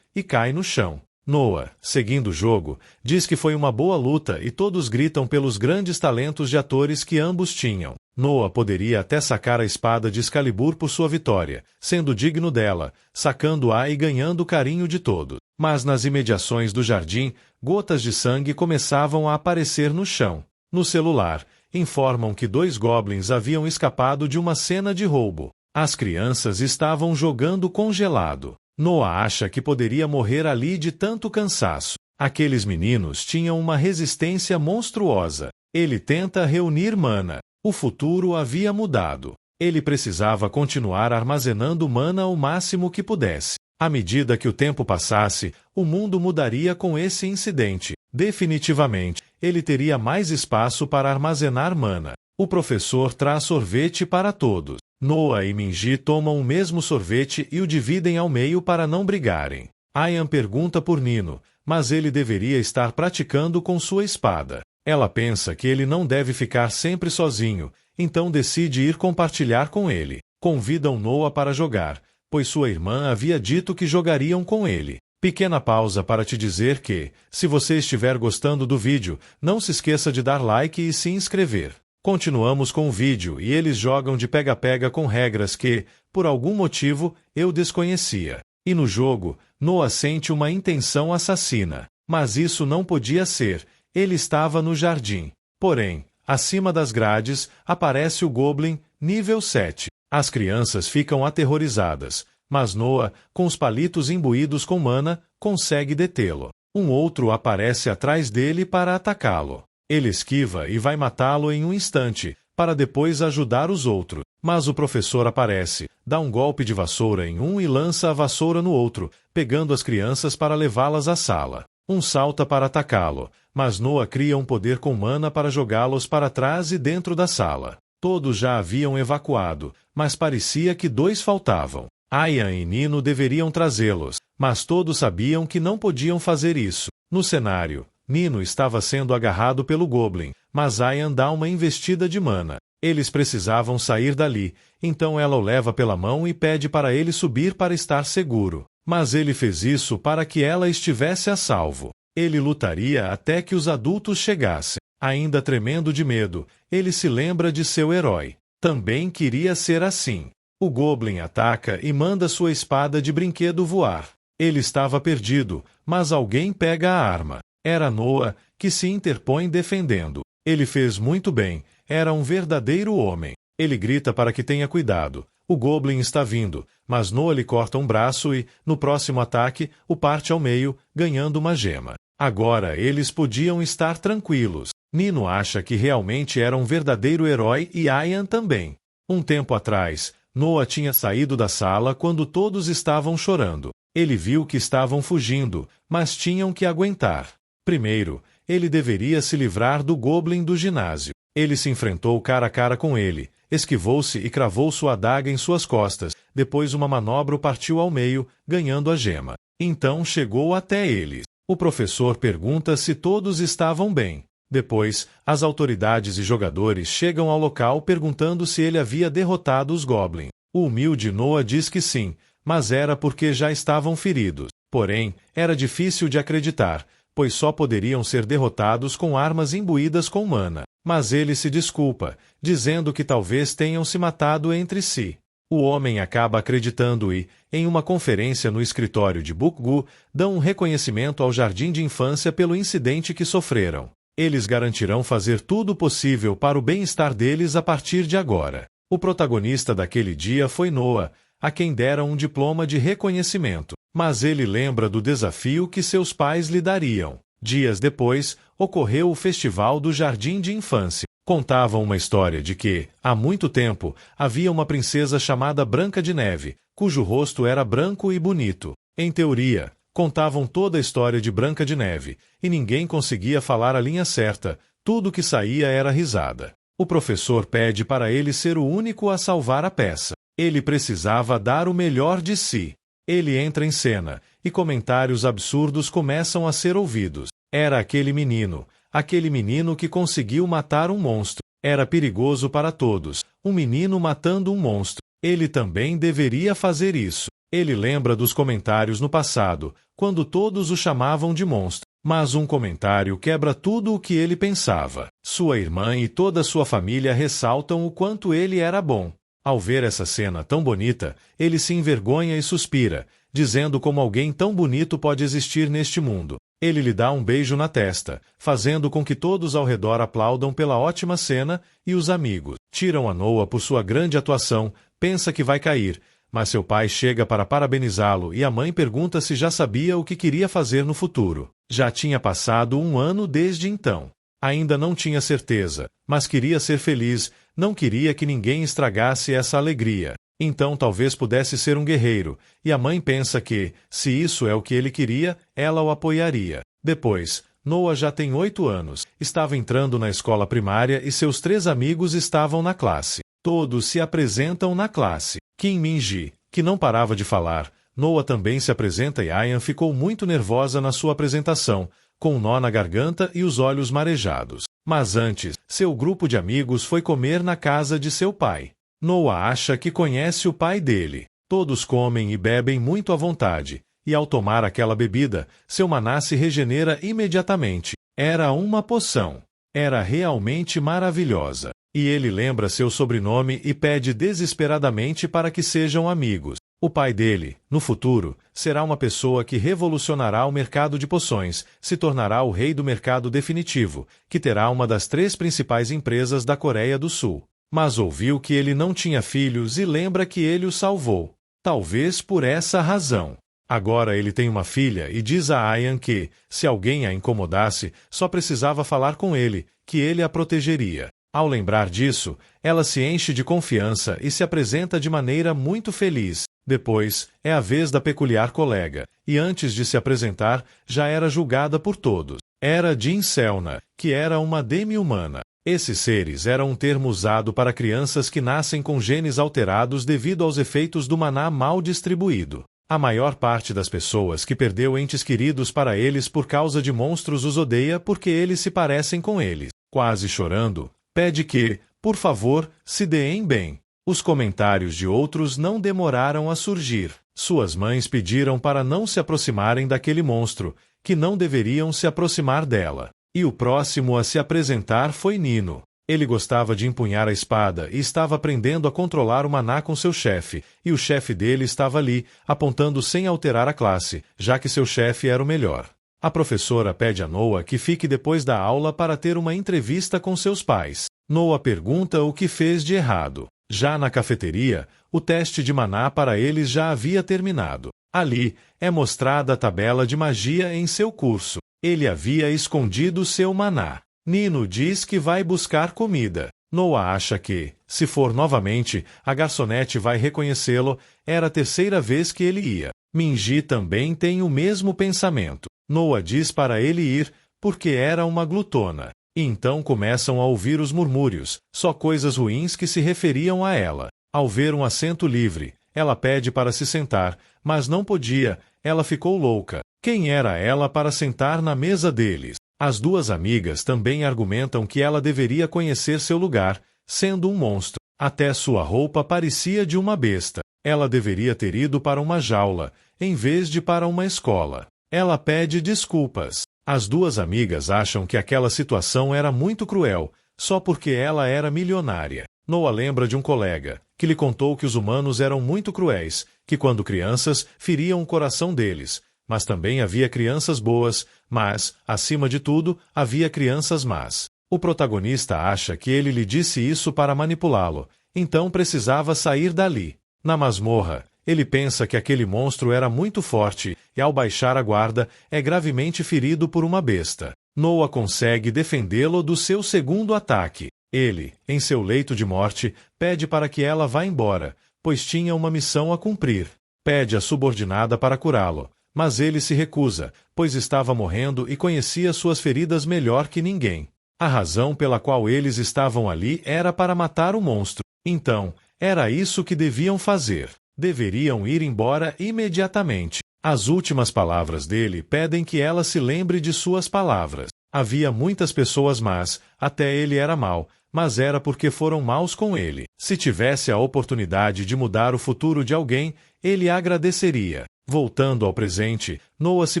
e cai no chão. Noah, seguindo o jogo, diz que foi uma boa luta e todos gritam pelos grandes talentos de atores que ambos tinham. Noah poderia até sacar a espada de Excalibur por sua vitória, sendo digno dela, sacando-a e ganhando o carinho de todos. Mas nas imediações do jardim, gotas de sangue começavam a aparecer no chão. No celular, informam que 2 goblins haviam escapado de uma cena de roubo. As crianças estavam jogando congelado. Noah acha que poderia morrer ali de tanto cansaço. Aqueles meninos tinham uma resistência monstruosa. Ele tenta reunir mana. O futuro havia mudado. Ele precisava continuar armazenando mana o máximo que pudesse. À medida que o tempo passasse, o mundo mudaria com esse incidente. Definitivamente, ele teria mais espaço para armazenar mana. O professor traz sorvete para todos. Noah e Minji tomam o mesmo sorvete e o dividem ao meio para não brigarem. Ian pergunta por Nino, mas ele deveria estar praticando com sua espada. Ela pensa que ele não deve ficar sempre sozinho, então decide ir compartilhar com ele. Convidam Noah para jogar, pois sua irmã havia dito que jogariam com ele. Pequena pausa para te dizer que, se você estiver gostando do vídeo, não se esqueça de dar like e se inscrever. Continuamos com o vídeo e eles jogam de pega-pega com regras que, por algum motivo, eu desconhecia. E no jogo, Noah sente uma intenção assassina. Mas isso não podia ser, ele estava no jardim. Porém, acima das grades, aparece o Goblin, nível 7. As crianças ficam aterrorizadas, mas Noah, com os palitos imbuídos com mana, consegue detê-lo. Um outro aparece atrás dele para atacá-lo. Ele esquiva e vai matá-lo em um instante, para depois ajudar os outros. Mas o professor aparece, dá um golpe de vassoura em um e lança a vassoura no outro, pegando as crianças para levá-las à sala. Um salta para atacá-lo, mas Noah cria um poder com mana para jogá-los para trás e dentro da sala. Todos já haviam evacuado, mas parecia que 2 faltavam. Ian e Nino deveriam trazê-los, mas todos sabiam que não podiam fazer isso. No cenário, Nino estava sendo agarrado pelo Goblin, mas Ian dá uma investida de mana. Eles precisavam sair dali, então ela o leva pela mão e pede para ele subir para estar seguro. Mas ele fez isso para que ela estivesse a salvo. Ele lutaria até que os adultos chegassem. Ainda tremendo de medo, ele se lembra de seu herói. Também queria ser assim. O Goblin ataca e manda sua espada de brinquedo voar. Ele estava perdido, mas alguém pega a arma. Era Noah, que se interpõe defendendo. Ele fez muito bem, era um verdadeiro homem. Ele grita para que tenha cuidado. O Goblin está vindo, mas Noah lhe corta um braço e, no próximo ataque, o parte ao meio, ganhando uma gema. Agora eles podiam estar tranquilos. Nino acha que realmente era um verdadeiro herói e Ian também. Um tempo atrás, Noah tinha saído da sala quando todos estavam chorando. Ele viu que estavam fugindo, mas tinham que aguentar. Primeiro, ele deveria se livrar do Goblin do ginásio. Ele se enfrentou cara a cara com ele, esquivou-se e cravou sua adaga em suas costas. Depois uma manobra o partiu ao meio, ganhando a gema. Então chegou até eles. O professor pergunta se todos estavam bem. Depois, as autoridades e jogadores chegam ao local perguntando se ele havia derrotado os Goblins. O humilde Noah diz que sim, mas era porque já estavam feridos. Porém, era difícil de acreditar, pois só poderiam ser derrotados com armas imbuídas com mana. Mas ele se desculpa, dizendo que talvez tenham se matado entre si. O homem acaba acreditando e, em uma conferência no escritório de Bukgu, dão um reconhecimento ao jardim de infância pelo incidente que sofreram. Eles garantirão fazer tudo o possível para o bem-estar deles a partir de agora. O protagonista daquele dia foi Noah, a quem deram um diploma de reconhecimento. Mas ele lembra do desafio que seus pais lhe dariam. Dias depois, ocorreu o Festival do Jardim de Infância. Contavam uma história de que, há muito tempo, havia uma princesa chamada Branca de Neve, cujo rosto era branco e bonito. Em teoria, contavam toda a história de Branca de Neve, e ninguém conseguia falar a linha certa, tudo que saía era risada. O professor pede para ele ser o único a salvar a peça. Ele precisava dar o melhor de si. Ele entra em cena, e comentários absurdos começam a ser ouvidos. Era aquele menino que conseguiu matar um monstro. Era perigoso para todos, um menino matando um monstro. Ele também deveria fazer isso. Ele lembra dos comentários no passado, quando todos o chamavam de monstro. Mas um comentário quebra tudo o que ele pensava. Sua irmã e toda sua família ressaltam o quanto ele era bom. Ao ver essa cena tão bonita, ele se envergonha e suspira, dizendo como alguém tão bonito pode existir neste mundo. Ele lhe dá um beijo na testa, fazendo com que todos ao redor aplaudam pela ótima cena, e os amigos tiram a Noah por sua grande atuação, pensa que vai cair, mas seu pai chega para parabenizá-lo e a mãe pergunta se já sabia o que queria fazer no futuro. Já tinha passado um ano desde então. Ainda não tinha certeza, mas queria ser feliz, não queria que ninguém estragasse essa alegria. Então talvez pudesse ser um guerreiro, e a mãe pensa que, se isso é o que ele queria, ela o apoiaria. Depois, Noah já tem 8 anos, estava entrando na escola primária e seus 3 amigos estavam na classe. Todos se apresentam na classe. Kim Min-ji, que não parava de falar, Noah também se apresenta e Ian ficou muito nervosa na sua apresentação, com um nó na garganta e os olhos marejados. Mas antes, seu grupo de amigos foi comer na casa de seu pai. Noah acha que conhece o pai dele. Todos comem e bebem muito à vontade, e ao tomar aquela bebida, seu maná se regenera imediatamente. Era uma poção. Era realmente maravilhosa. E ele lembra seu sobrenome e pede desesperadamente para que sejam amigos. O pai dele, no futuro, será uma pessoa que revolucionará o mercado de poções, se tornará o rei do mercado definitivo, que terá uma das 3 principais empresas da Coreia do Sul. Mas ouviu que ele não tinha filhos e lembra que ele o salvou. Talvez por essa razão. Agora ele tem uma filha e diz a Ayan que, se alguém a incomodasse, só precisava falar com ele, que ele a protegeria. Ao lembrar disso, ela se enche de confiança e se apresenta de maneira muito feliz. Depois, é a vez da peculiar colega, e antes de se apresentar, já era julgada por todos. Era Jin Selna, que era uma demi-humana. Esses seres eram um termo usado para crianças que nascem com genes alterados devido aos efeitos do maná mal distribuído. A maior parte das pessoas que perdeu entes queridos para eles por causa de monstros os odeia porque eles se parecem com eles. Quase chorando, pede que, por favor, se deem bem. Os comentários de outros não demoraram a surgir. Suas mães pediram para não se aproximarem daquele monstro, que não deveriam se aproximar dela. E o próximo a se apresentar foi Nino. Ele gostava de empunhar a espada e estava aprendendo a controlar o maná com seu chefe, e o chefe dele estava ali, apontando sem alterar a classe, já que seu chefe era o melhor. A professora pede a Noah que fique depois da aula para ter uma entrevista com seus pais. Noah pergunta o que fez de errado. Já na cafeteria, o teste de maná para eles já havia terminado. Ali, é mostrada a tabela de magia em seu curso. Ele havia escondido seu maná. Nino diz que vai buscar comida. Noah acha que, se for novamente, a garçonete vai reconhecê-lo. Era a 3ª vez que ele ia. Minji também tem o mesmo pensamento. Noah diz para ele ir, porque era uma glutona. E então começam a ouvir os murmúrios, só coisas ruins que se referiam a ela. Ao ver um assento livre, ela pede para se sentar, mas não podia, ela ficou louca. Quem era ela para sentar na mesa deles? As 2 amigas também argumentam que ela deveria conhecer seu lugar, sendo um monstro. Até sua roupa parecia de uma besta. Ela deveria ter ido para uma jaula, em vez de para uma escola. Ela pede desculpas. As 2 amigas acham que aquela situação era muito cruel, só porque ela era milionária. Noah lembra de um colega, que lhe contou que os humanos eram muito cruéis, que quando crianças, feriam o coração deles. Mas também havia crianças boas, mas, acima de tudo, havia crianças más. O protagonista acha que ele lhe disse isso para manipulá-lo, então precisava sair dali. Na masmorra, ele pensa que aquele monstro era muito forte e, ao baixar a guarda, é gravemente ferido por uma besta. Noah consegue defendê-lo do seu segundo ataque. Ele, em seu leito de morte, pede para que ela vá embora, pois tinha uma missão a cumprir. Pede a subordinada para curá-lo. Mas ele se recusa, pois estava morrendo e conhecia suas feridas melhor que ninguém. A razão pela qual eles estavam ali era para matar o monstro. Então, era isso que deviam fazer. Deveriam ir embora imediatamente. As últimas palavras dele pedem que ela se lembre de suas palavras. Havia muitas pessoas más, até ele era mau, mas era porque foram maus com ele. Se tivesse a oportunidade de mudar o futuro de alguém, ele agradeceria. Voltando ao presente, Noah se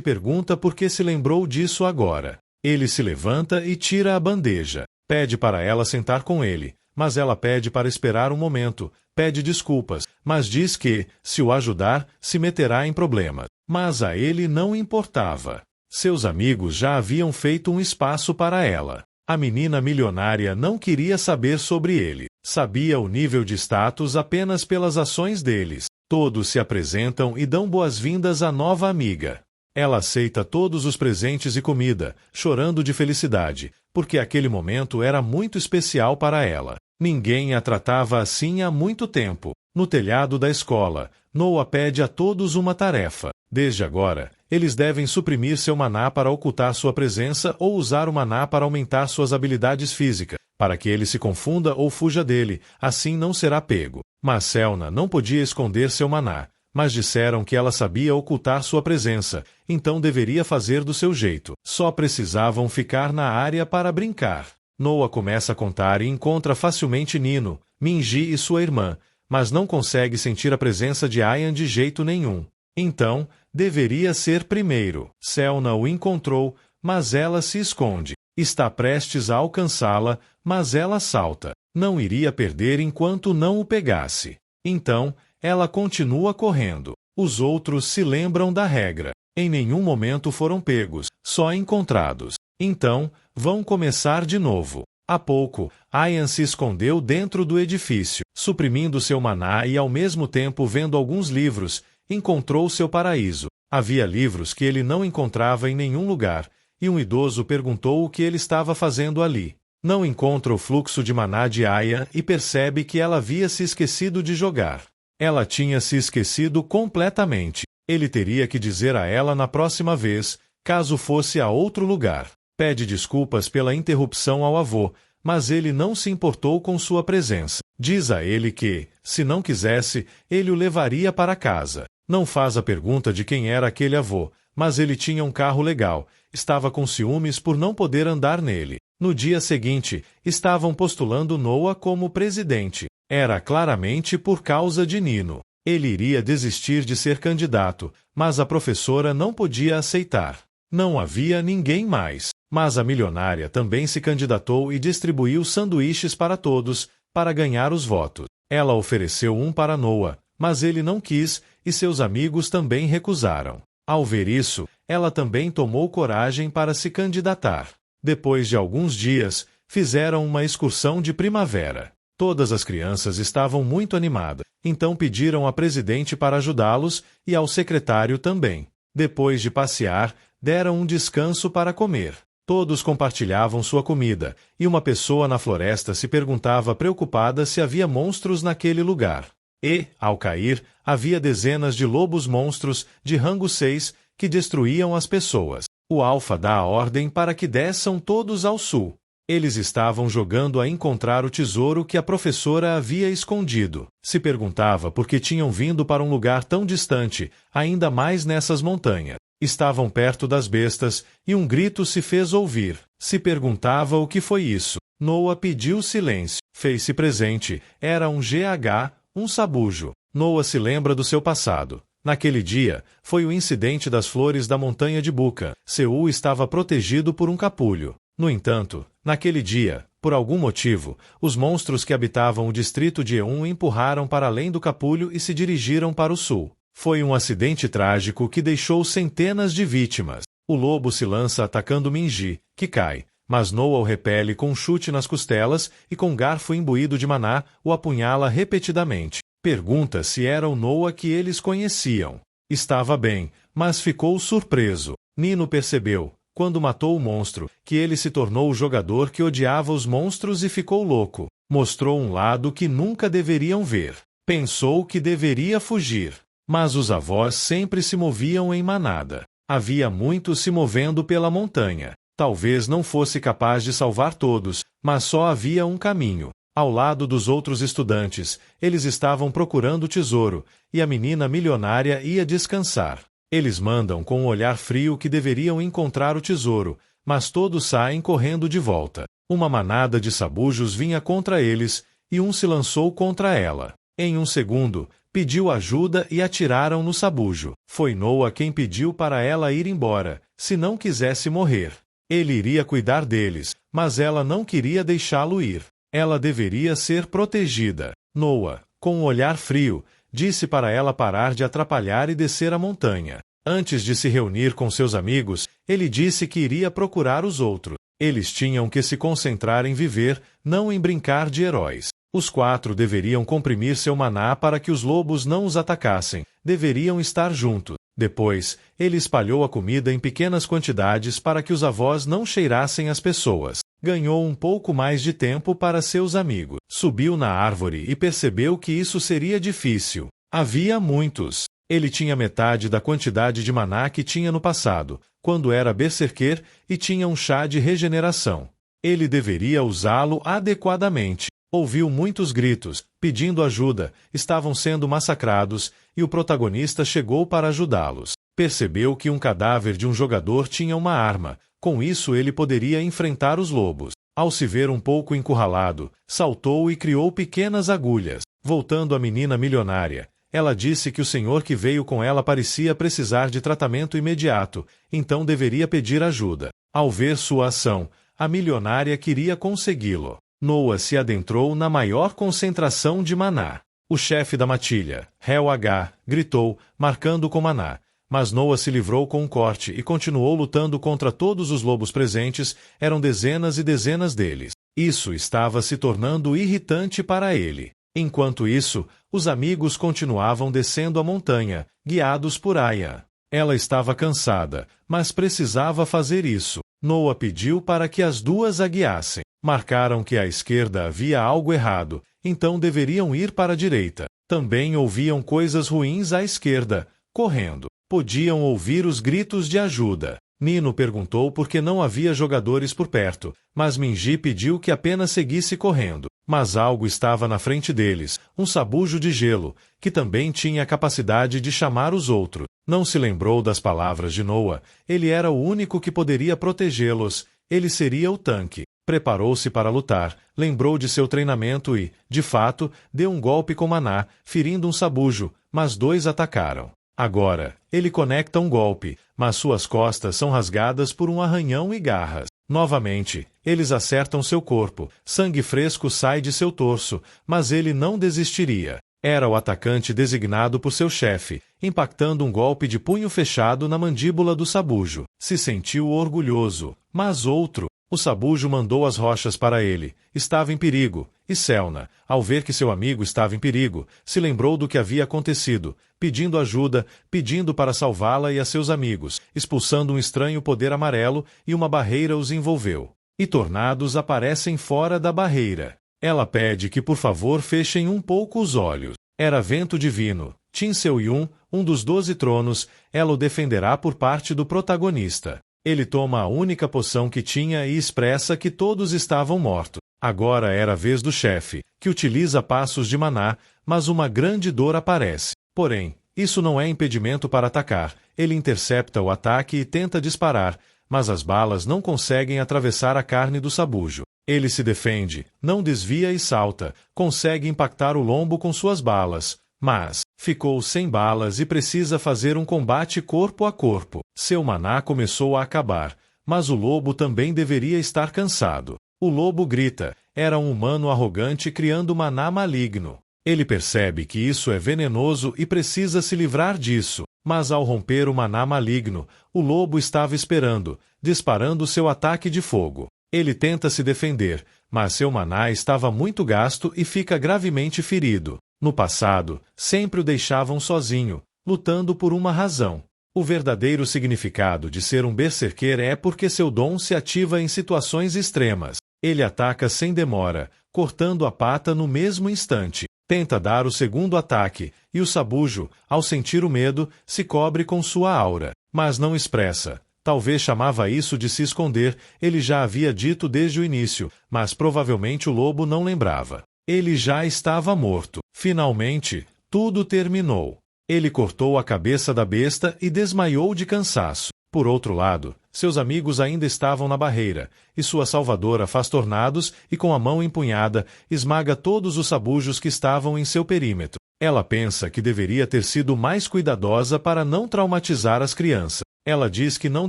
pergunta por que se lembrou disso agora. Ele se levanta e tira a bandeja. Pede para ela sentar com ele, mas ela pede para esperar um momento. Pede desculpas, mas diz que, se o ajudar, se meterá em problemas. Mas a ele não importava. Seus amigos já haviam feito um espaço para ela. A menina milionária não queria saber sobre ele. Sabia o nível de status apenas pelas ações deles. Todos se apresentam e dão boas-vindas à nova amiga. Ela aceita todos os presentes e comida, chorando de felicidade, porque aquele momento era muito especial para ela. Ninguém a tratava assim há muito tempo. No telhado da escola, Noah pede a todos uma tarefa. Desde agora, eles devem suprimir seu maná para ocultar sua presença ou usar o maná para aumentar suas habilidades físicas, para que ele se confunda ou fuja dele, assim não será pego. Mas Selna não podia esconder seu maná, mas disseram que ela sabia ocultar sua presença, então deveria fazer do seu jeito. Só precisavam ficar na área para brincar. Noah começa a contar e encontra facilmente Nino, Minji e sua irmã, mas não consegue sentir a presença de Ayan de jeito nenhum. Então, deveria ser primeiro. Selna o encontrou, mas ela se esconde. Está prestes a alcançá-la, mas ela salta. Não iria perder enquanto não o pegasse. Então, ela continua correndo. Os outros se lembram da regra. Em nenhum momento foram pegos, só encontrados. Então, vão começar de novo. Há pouco, Ian se escondeu dentro do edifício, suprimindo seu maná e ao mesmo tempo vendo alguns livros, encontrou seu paraíso. Havia livros que ele não encontrava em nenhum lugar, e um idoso perguntou o que ele estava fazendo ali. Não encontra o fluxo de maná de Ian e percebe que ela havia se esquecido de jogar. Ela tinha se esquecido completamente. Ele teria que dizer a ela na próxima vez, caso fosse a outro lugar. Pede desculpas pela interrupção ao avô, mas ele não se importou com sua presença. Diz a ele que, se não quisesse, ele o levaria para casa. Não faz a pergunta de quem era aquele avô, mas ele tinha um carro legal, estava com ciúmes por não poder andar nele. No dia seguinte, estavam postulando Noah como presidente. Era claramente por causa de Nino. Ele iria desistir de ser candidato, mas a professora não podia aceitar. Não havia ninguém mais. Mas a milionária também se candidatou e distribuiu sanduíches para todos, para ganhar os votos. Ela ofereceu um para Noah, mas ele não quis, e seus amigos também recusaram. Ao ver isso, ela também tomou coragem para se candidatar. Depois de alguns dias, fizeram uma excursão de primavera. Todas as crianças estavam muito animadas, então pediram a presidente para ajudá-los e ao secretário também. Depois de passear, deram um descanso para comer. Todos compartilhavam sua comida, e uma pessoa na floresta se perguntava preocupada se havia monstros naquele lugar. E, ao cair, havia dezenas de lobos monstros, de rango 6, que destruíam as pessoas. O Alfa dá a ordem para que desçam todos ao sul. Eles estavam jogando a encontrar o tesouro que a professora havia escondido. Se perguntava por que tinham vindo para um lugar tão distante, ainda mais nessas montanhas. Estavam perto das bestas, e um grito se fez ouvir. Se perguntava o que foi isso. Noah pediu silêncio. Fez-se presente. Era um GH, um sabujo. Noah se lembra do seu passado. Naquele dia, foi o incidente das flores da montanha de Buca. Seul estava protegido por um capulho. No entanto, naquele dia, por algum motivo, os monstros que habitavam o distrito de Eun empurraram para além do capulho e se dirigiram para o sul. Foi um acidente trágico que deixou centenas de vítimas. O lobo se lança atacando Minji, que cai, mas Noah o repele com um chute nas costelas e com um garfo imbuído de maná o apunhala repetidamente. Pergunta se era o Noah que eles conheciam. Estava bem, mas ficou surpreso. Nino percebeu, quando matou o monstro, que ele se tornou o jogador que odiava os monstros e ficou louco. Mostrou um lado que nunca deveriam ver. Pensou que deveria fugir. Mas os avós sempre se moviam em manada. Havia muitos se movendo pela montanha. Talvez não fosse capaz de salvar todos, mas só havia um caminho. Ao lado dos outros estudantes, eles estavam procurando o tesouro, e a menina milionária ia descansar. Eles mandam com um olhar frio que deveriam encontrar o tesouro, mas todos saem correndo de volta. Uma manada de sabujos vinha contra eles, e um se lançou contra ela. Em um segundo, pediu ajuda e atiraram no sabujo. Foi Noah quem pediu para ela ir embora, se não quisesse morrer. Ele iria cuidar deles, mas ela não queria deixá-lo ir. Ela deveria ser protegida. Noah, com um olhar frio, disse para ela parar de atrapalhar e descer a montanha. Antes de se reunir com seus amigos, ele disse que iria procurar os outros. Eles tinham que se concentrar em viver, não em brincar de heróis. Os 4 deveriam comprimir seu maná para que os lobos não os atacassem. Deveriam estar juntos. Depois, ele espalhou a comida em pequenas quantidades para que os avós não cheirassem as pessoas. Ganhou um pouco mais de tempo para seus amigos. Subiu na árvore e percebeu que isso seria difícil. Havia muitos. Ele tinha metade da quantidade de maná que tinha no passado, quando era berserker e tinha um chá de regeneração. Ele deveria usá-lo adequadamente. Ouviu muitos gritos, pedindo ajuda, estavam sendo massacrados, e o protagonista chegou para ajudá-los. Percebeu que um cadáver de um jogador tinha uma arma, com isso ele poderia enfrentar os lobos. Ao se ver um pouco encurralado, saltou e criou pequenas agulhas. Voltando à menina milionária, ela disse que o senhor que veio com ela parecia precisar de tratamento imediato, então deveria pedir ajuda. Ao ver sua ação, a milionária queria consegui-lo. Noah se adentrou na maior concentração de maná. O chefe da matilha, Hel-H, gritou, marcando com Maná. Mas Noa se livrou com um corte e continuou lutando contra todos os lobos presentes, eram dezenas e dezenas deles. Isso estava se tornando irritante para ele. Enquanto isso, os amigos continuavam descendo a montanha, guiados por Aya. Ela estava cansada, mas precisava fazer isso. Noa pediu para que as duas a guiassem. Marcaram que à esquerda havia algo errado, então deveriam ir para a direita. Também ouviam coisas ruins à esquerda, correndo. Podiam ouvir os gritos de ajuda. Nino perguntou por que não havia jogadores por perto, mas Minji pediu que apenas seguisse correndo. Mas algo estava na frente deles, um sabujo de gelo, que também tinha a capacidade de chamar os outros. Não se lembrou das palavras de Noa, ele era o único que poderia protegê-los, ele seria o tanque. Preparou-se para lutar, lembrou de seu treinamento e, de fato, deu um golpe com Maná, ferindo um sabujo, mas dois atacaram. Agora, ele conecta um golpe, mas suas costas são rasgadas por um arranhão e garras. Novamente, eles acertam seu corpo, sangue fresco sai de seu torso, mas ele não desistiria. Era o atacante designado por seu chefe, impactando um golpe de punho fechado na mandíbula do sabujo. Se sentiu orgulhoso, mas outro. O sabujo mandou as rochas para ele. Estava em perigo, e Selna, ao ver que seu amigo estava em perigo, se lembrou do que havia acontecido, pedindo ajuda, pedindo para salvá-la e a seus amigos, expulsando um estranho poder amarelo e uma barreira os envolveu. E tornados aparecem fora da barreira. Ela pede que por favor fechem um pouco os olhos. Era vento divino. Tin Seu-yun, um dos 12 tronos, ela o defenderá por parte do protagonista. Ele toma a única poção que tinha e expressa que todos estavam mortos. Agora era a vez do chefe, que utiliza passos de Maná, mas uma grande dor aparece. Porém, isso não é impedimento para atacar. Ele intercepta o ataque e tenta disparar, mas as balas não conseguem atravessar a carne do sabujo. Ele se defende, não desvia e salta, consegue impactar o lombo com suas balas, mas ficou sem balas e precisa fazer um combate corpo a corpo. Seu maná começou a acabar, mas o lobo também deveria estar cansado. O lobo grita, era um humano arrogante criando maná maligno. Ele percebe que isso é venenoso e precisa se livrar disso, mas ao romper o maná maligno, o lobo estava esperando, disparando seu ataque de fogo. Ele tenta se defender, mas seu maná estava muito gasto e fica gravemente ferido. No passado, sempre o deixavam sozinho, lutando por uma razão. O verdadeiro significado de ser um berserker é porque seu dom se ativa em situações extremas. Ele ataca sem demora, cortando a pata no mesmo instante. Tenta dar o segundo ataque, e o sabujo, ao sentir o medo, se cobre com sua aura. Mas não expressa. Talvez chamava isso de se esconder, ele já havia dito desde o início, mas provavelmente o lobo não lembrava. Ele já estava morto. Finalmente, tudo terminou. Ele cortou a cabeça da besta e desmaiou de cansaço. Por outro lado, seus amigos ainda estavam na barreira, e sua salvadora faz tornados e com a mão empunhada, esmaga todos os sabujos que estavam em seu perímetro. Ela pensa que deveria ter sido mais cuidadosa para não traumatizar as crianças. Ela diz que não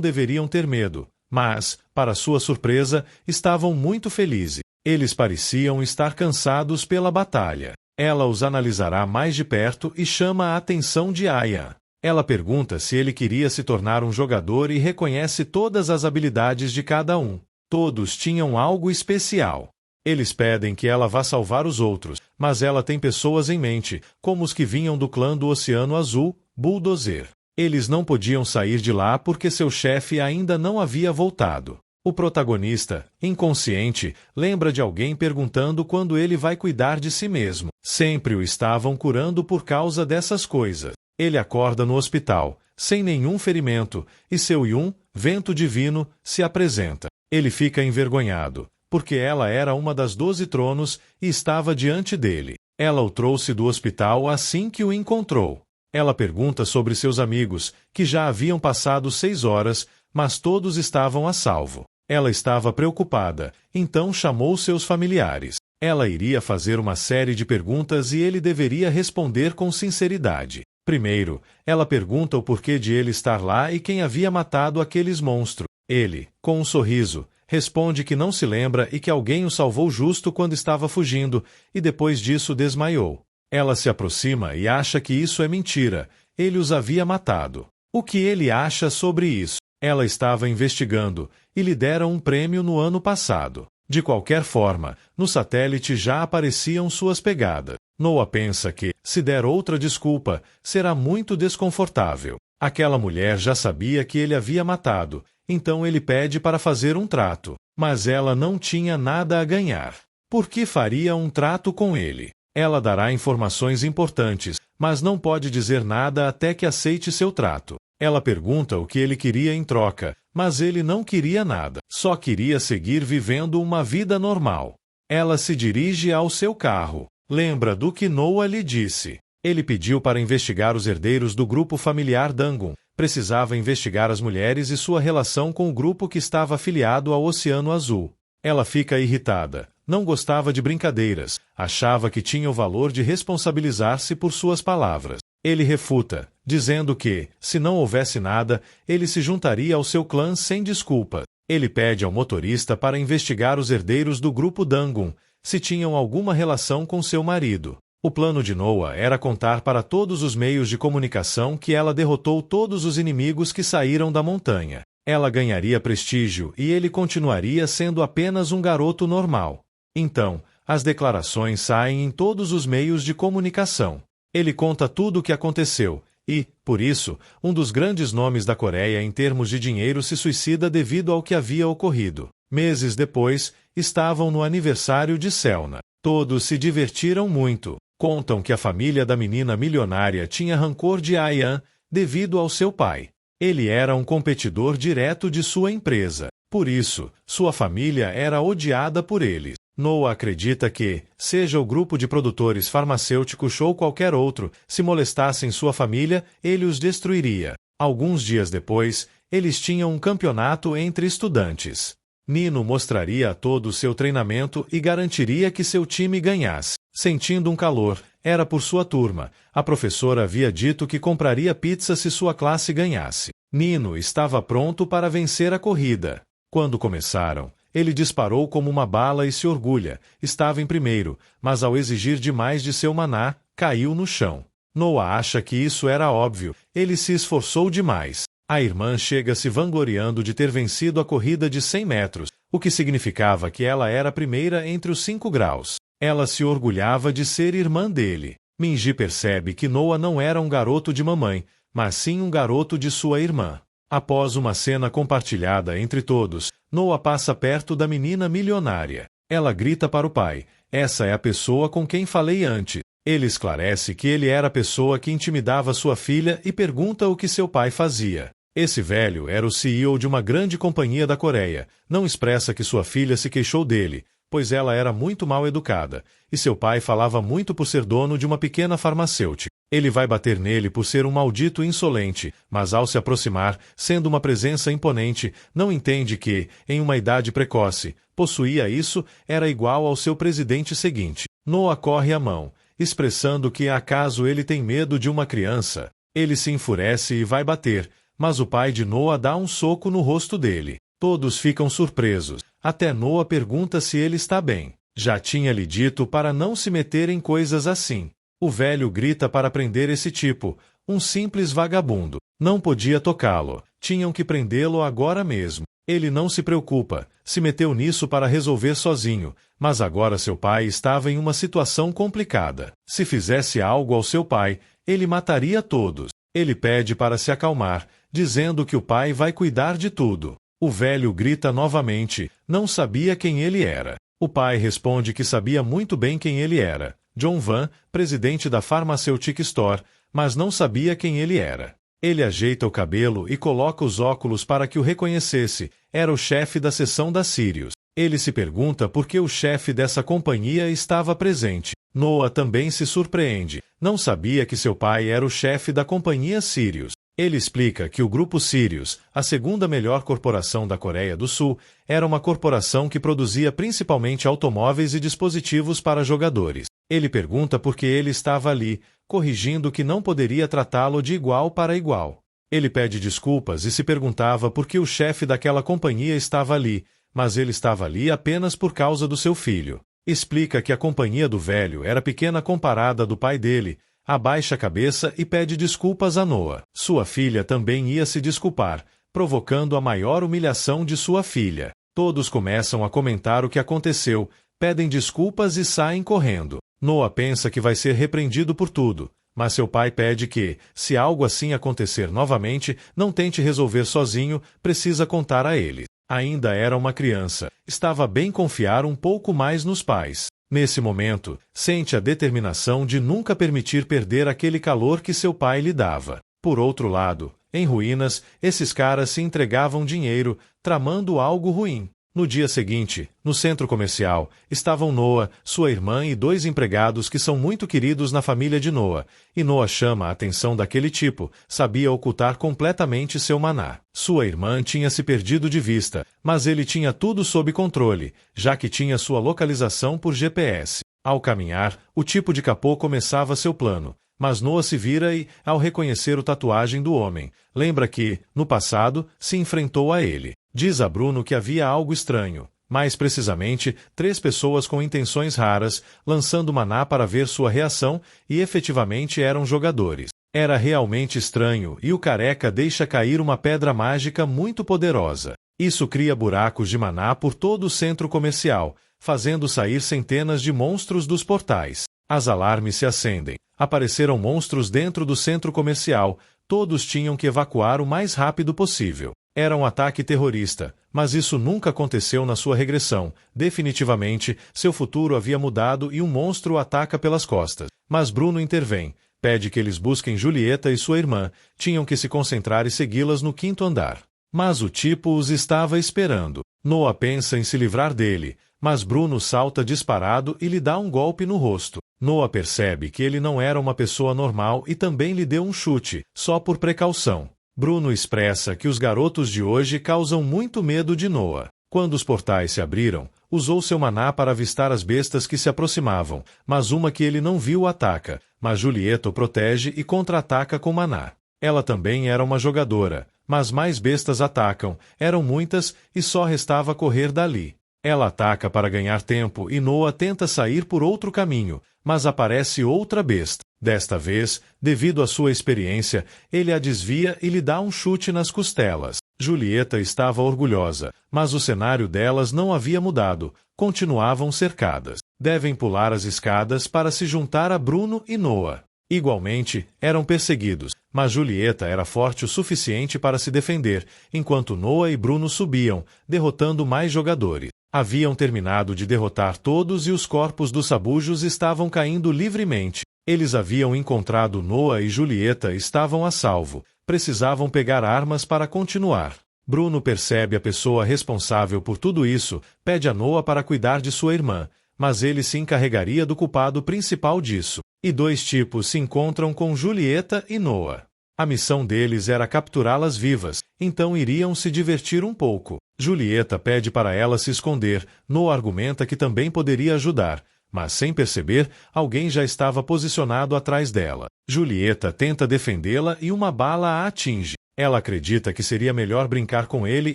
deveriam ter medo, mas, para sua surpresa, estavam muito felizes. Eles pareciam estar cansados pela batalha. Ela os analisará mais de perto e chama a atenção de Aya. Ela pergunta se ele queria se tornar um jogador e reconhece todas as habilidades de cada um. Todos tinham algo especial. Eles pedem que ela vá salvar os outros, mas ela tem pessoas em mente, como os que vinham do clã do Oceano Azul, Bulldozer. Eles não podiam sair de lá porque seu chefe ainda não havia voltado. O protagonista, inconsciente, lembra de alguém perguntando quando ele vai cuidar de si mesmo. Sempre o estavam curando por causa dessas coisas. Ele acorda no hospital, sem nenhum ferimento, e seu Yun, vento divino, se apresenta. Ele fica envergonhado, porque ela era uma das 12 tronos e estava diante dele. Ela o trouxe do hospital assim que o encontrou. Ela pergunta sobre seus amigos, que já haviam passado 6 horas, mas todos estavam a salvo. Ela estava preocupada, então chamou seus familiares. Ela iria fazer uma série de perguntas e ele deveria responder com sinceridade. Primeiro, ela pergunta o porquê de ele estar lá e quem havia matado aqueles monstros. Ele, com um sorriso, responde que não se lembra e que alguém o salvou justo quando estava fugindo, e depois disso desmaiou. Ela se aproxima e acha que isso é mentira, ele os havia matado. O que ele acha sobre isso? Ela estava investigando, e lhe deram um prêmio no ano passado. De qualquer forma, no satélite já apareciam suas pegadas. Noah pensa que, se der outra desculpa, será muito desconfortável. Aquela mulher já sabia que ele havia matado, então ele pede para fazer um trato. Mas ela não tinha nada a ganhar. Por que faria um trato com ele? Ela dará informações importantes, mas não pode dizer nada até que aceite seu trato. Ela pergunta o que ele queria em troca, mas ele não queria nada, só queria seguir vivendo uma vida normal. Ela se dirige ao seu carro. Lembra do que Noah lhe disse. Ele pediu para investigar os herdeiros do grupo familiar Dangun. Precisava investigar as mulheres e sua relação com o grupo que estava afiliado ao Oceano Azul. Ela fica irritada. Não gostava de brincadeiras. Achava que tinha o valor de responsabilizar-se por suas palavras. Ele refuta, dizendo que, se não houvesse nada, ele se juntaria ao seu clã sem desculpa. Ele pede ao motorista para investigar os herdeiros do grupo Dangun, se tinham alguma relação com seu marido. O plano de Noah era contar para todos os meios de comunicação que ela derrotou todos os inimigos que saíram da montanha. Ela ganharia prestígio e ele continuaria sendo apenas um garoto normal. Então, as declarações saem em todos os meios de comunicação. Ele conta tudo o que aconteceu e, por isso, um dos grandes nomes da Coreia em termos de dinheiro se suicida devido ao que havia ocorrido. Meses depois, estavam no aniversário de Selna. Todos se divertiram muito. Contam que a família da menina milionária tinha rancor de Ayan devido ao seu pai. Ele era um competidor direto de sua empresa. Por isso, sua família era odiada por eles. Noah acredita que, seja o grupo de produtores farmacêuticos ou qualquer outro, se molestassem sua família, ele os destruiria. Alguns dias depois, eles tinham um campeonato entre estudantes. Nino mostraria a todos seu treinamento e garantiria que seu time ganhasse. Sentindo um calor, era por sua turma. A professora havia dito que compraria pizza se sua classe ganhasse. Nino estava pronto para vencer a corrida. Quando começaram, ele disparou como uma bala e se orgulha. Estava em primeiro, mas ao exigir demais de seu maná, caiu no chão. Noah acha que isso era óbvio. Ele se esforçou demais. A irmã chega se vangloriando de ter vencido a corrida de 100 metros, o que significava que ela era a primeira entre os 5 graus. Ela se orgulhava de ser irmã dele. Minji percebe que Noah não era um garoto de mamãe, mas sim um garoto de sua irmã. Após uma cena compartilhada entre todos, Noah passa perto da menina milionária. Ela grita para o pai: "Essa é a pessoa com quem falei antes." Ele esclarece que ele era a pessoa que intimidava sua filha e pergunta o que seu pai fazia. Esse velho era o CEO de uma grande companhia da Coreia. Não expressa que sua filha se queixou dele, pois ela era muito mal educada, e seu pai falava muito por ser dono de uma pequena farmacêutica. Ele vai bater nele por ser um maldito insolente, mas ao se aproximar, sendo uma presença imponente, não entende que, em uma idade precoce, possuía isso, era igual ao seu presidente seguinte. Noah corre a mão, expressando que acaso ele tem medo de uma criança. Ele se enfurece e vai bater, mas o pai de Noah dá um soco no rosto dele. Todos ficam surpresos. Até Noah pergunta se ele está bem. Já tinha lhe dito para não se meter em coisas assim. O velho grita para prender esse tipo, um simples vagabundo. Não podia tocá-lo. Tinham que prendê-lo agora mesmo. Ele não se preocupa. Se meteu nisso para resolver sozinho, mas agora seu pai estava em uma situação complicada. Se fizesse algo ao seu pai, ele mataria todos. Ele pede para se acalmar, dizendo que o pai vai cuidar de tudo. O velho grita novamente, não sabia quem ele era. O pai responde que sabia muito bem quem ele era. John Van, presidente da Pharmaceutical Store, mas não sabia quem ele era. Ele ajeita o cabelo e coloca os óculos para que o reconhecesse. Era o chefe da seção da Sirius. Ele se pergunta por que o chefe dessa companhia estava presente. Noah também se surpreende. Não sabia que seu pai era o chefe da companhia Sirius. Ele explica que o Grupo Sirius, a segunda melhor corporação da Coreia do Sul, era uma corporação que produzia principalmente automóveis e dispositivos para jogadores. Ele pergunta por que ele estava ali, corrigindo que não poderia tratá-lo de igual para igual. Ele pede desculpas e se perguntava por que o chefe daquela companhia estava ali, mas ele estava ali apenas por causa do seu filho. Explica que a companhia do velho era pequena comparada à do pai dele, abaixa a cabeça e pede desculpas a Noa. Sua filha também ia se desculpar, provocando a maior humilhação de sua filha. Todos começam a comentar o que aconteceu, pedem desculpas e saem correndo. Noa pensa que vai ser repreendido por tudo, mas seu pai pede que, se algo assim acontecer novamente, não tente resolver sozinho, precisa contar a ele. Ainda era uma criança, estava bem confiar um pouco mais nos pais. Nesse momento, sente a determinação de nunca permitir perder aquele calor que seu pai lhe dava. Por outro lado, em ruínas, esses caras se entregavam dinheiro, tramando algo ruim. No dia seguinte, no centro comercial, estavam Noa, sua irmã e 2 empregados que são muito queridos na família de Noa, e Noa chama a atenção daquele tipo, sabia ocultar completamente seu maná. Sua irmã tinha se perdido de vista, mas ele tinha tudo sob controle, já que tinha sua localização por GPS. Ao caminhar, o tipo de capô começava seu plano, mas Noa se vira e, ao reconhecer a tatuagem do homem, lembra que, no passado, se enfrentou a ele. Diz a Bruno que havia algo estranho, mais precisamente, 3 pessoas com intenções raras, lançando maná para ver sua reação, e efetivamente eram jogadores. Era realmente estranho, e o careca deixa cair uma pedra mágica muito poderosa. Isso cria buracos de maná por todo o centro comercial, fazendo sair centenas de monstros dos portais. As alarmes se acendem. Apareceram monstros dentro do centro comercial, todos tinham que evacuar o mais rápido possível. Era um ataque terrorista, mas isso nunca aconteceu na sua regressão. Definitivamente, seu futuro havia mudado e um monstro o ataca pelas costas. Mas Bruno intervém, pede que eles busquem Julieta e sua irmã, tinham que se concentrar e segui-las no 5º andar. Mas o tipo os estava esperando. Noa pensa em se livrar dele, mas Bruno salta disparado e lhe dá um golpe no rosto. Noa percebe que ele não era uma pessoa normal e também lhe deu um chute, só por precaução. Bruno expressa que os garotos de hoje causam muito medo de Noa. Quando os portais se abriram, usou seu maná para avistar as bestas que se aproximavam, mas uma que ele não viu o ataca, mas Julieta o protege e contra-ataca com maná. Ela também era uma jogadora, mas mais bestas atacam, eram muitas e só restava correr dali. Ela ataca para ganhar tempo e Noa tenta sair por outro caminho, mas aparece outra besta. Desta vez, devido à sua experiência, ele a desvia e lhe dá um chute nas costelas. Julieta estava orgulhosa, mas o cenário delas não havia mudado, continuavam cercadas. Devem pular as escadas para se juntar a Bruno e Noa. Igualmente, eram perseguidos, mas Julieta era forte o suficiente para se defender, enquanto Noa e Bruno subiam, derrotando mais jogadores. Haviam terminado de derrotar todos e os corpos dos sabujos estavam caindo livremente. Eles haviam encontrado Noa e Julieta estavam a salvo. Precisavam pegar armas para continuar. Bruno percebe a pessoa responsável por tudo isso, pede a Noa para cuidar de sua irmã, mas ele se encarregaria do culpado principal disso. E 2 tipos se encontram com Julieta e Noa. A missão deles era capturá-las vivas, então iriam se divertir um pouco. Julieta pede para ela se esconder, Noa argumenta que também poderia ajudar, mas sem perceber, alguém já estava posicionado atrás dela. Julieta tenta defendê-la e uma bala a atinge. Ela acredita que seria melhor brincar com ele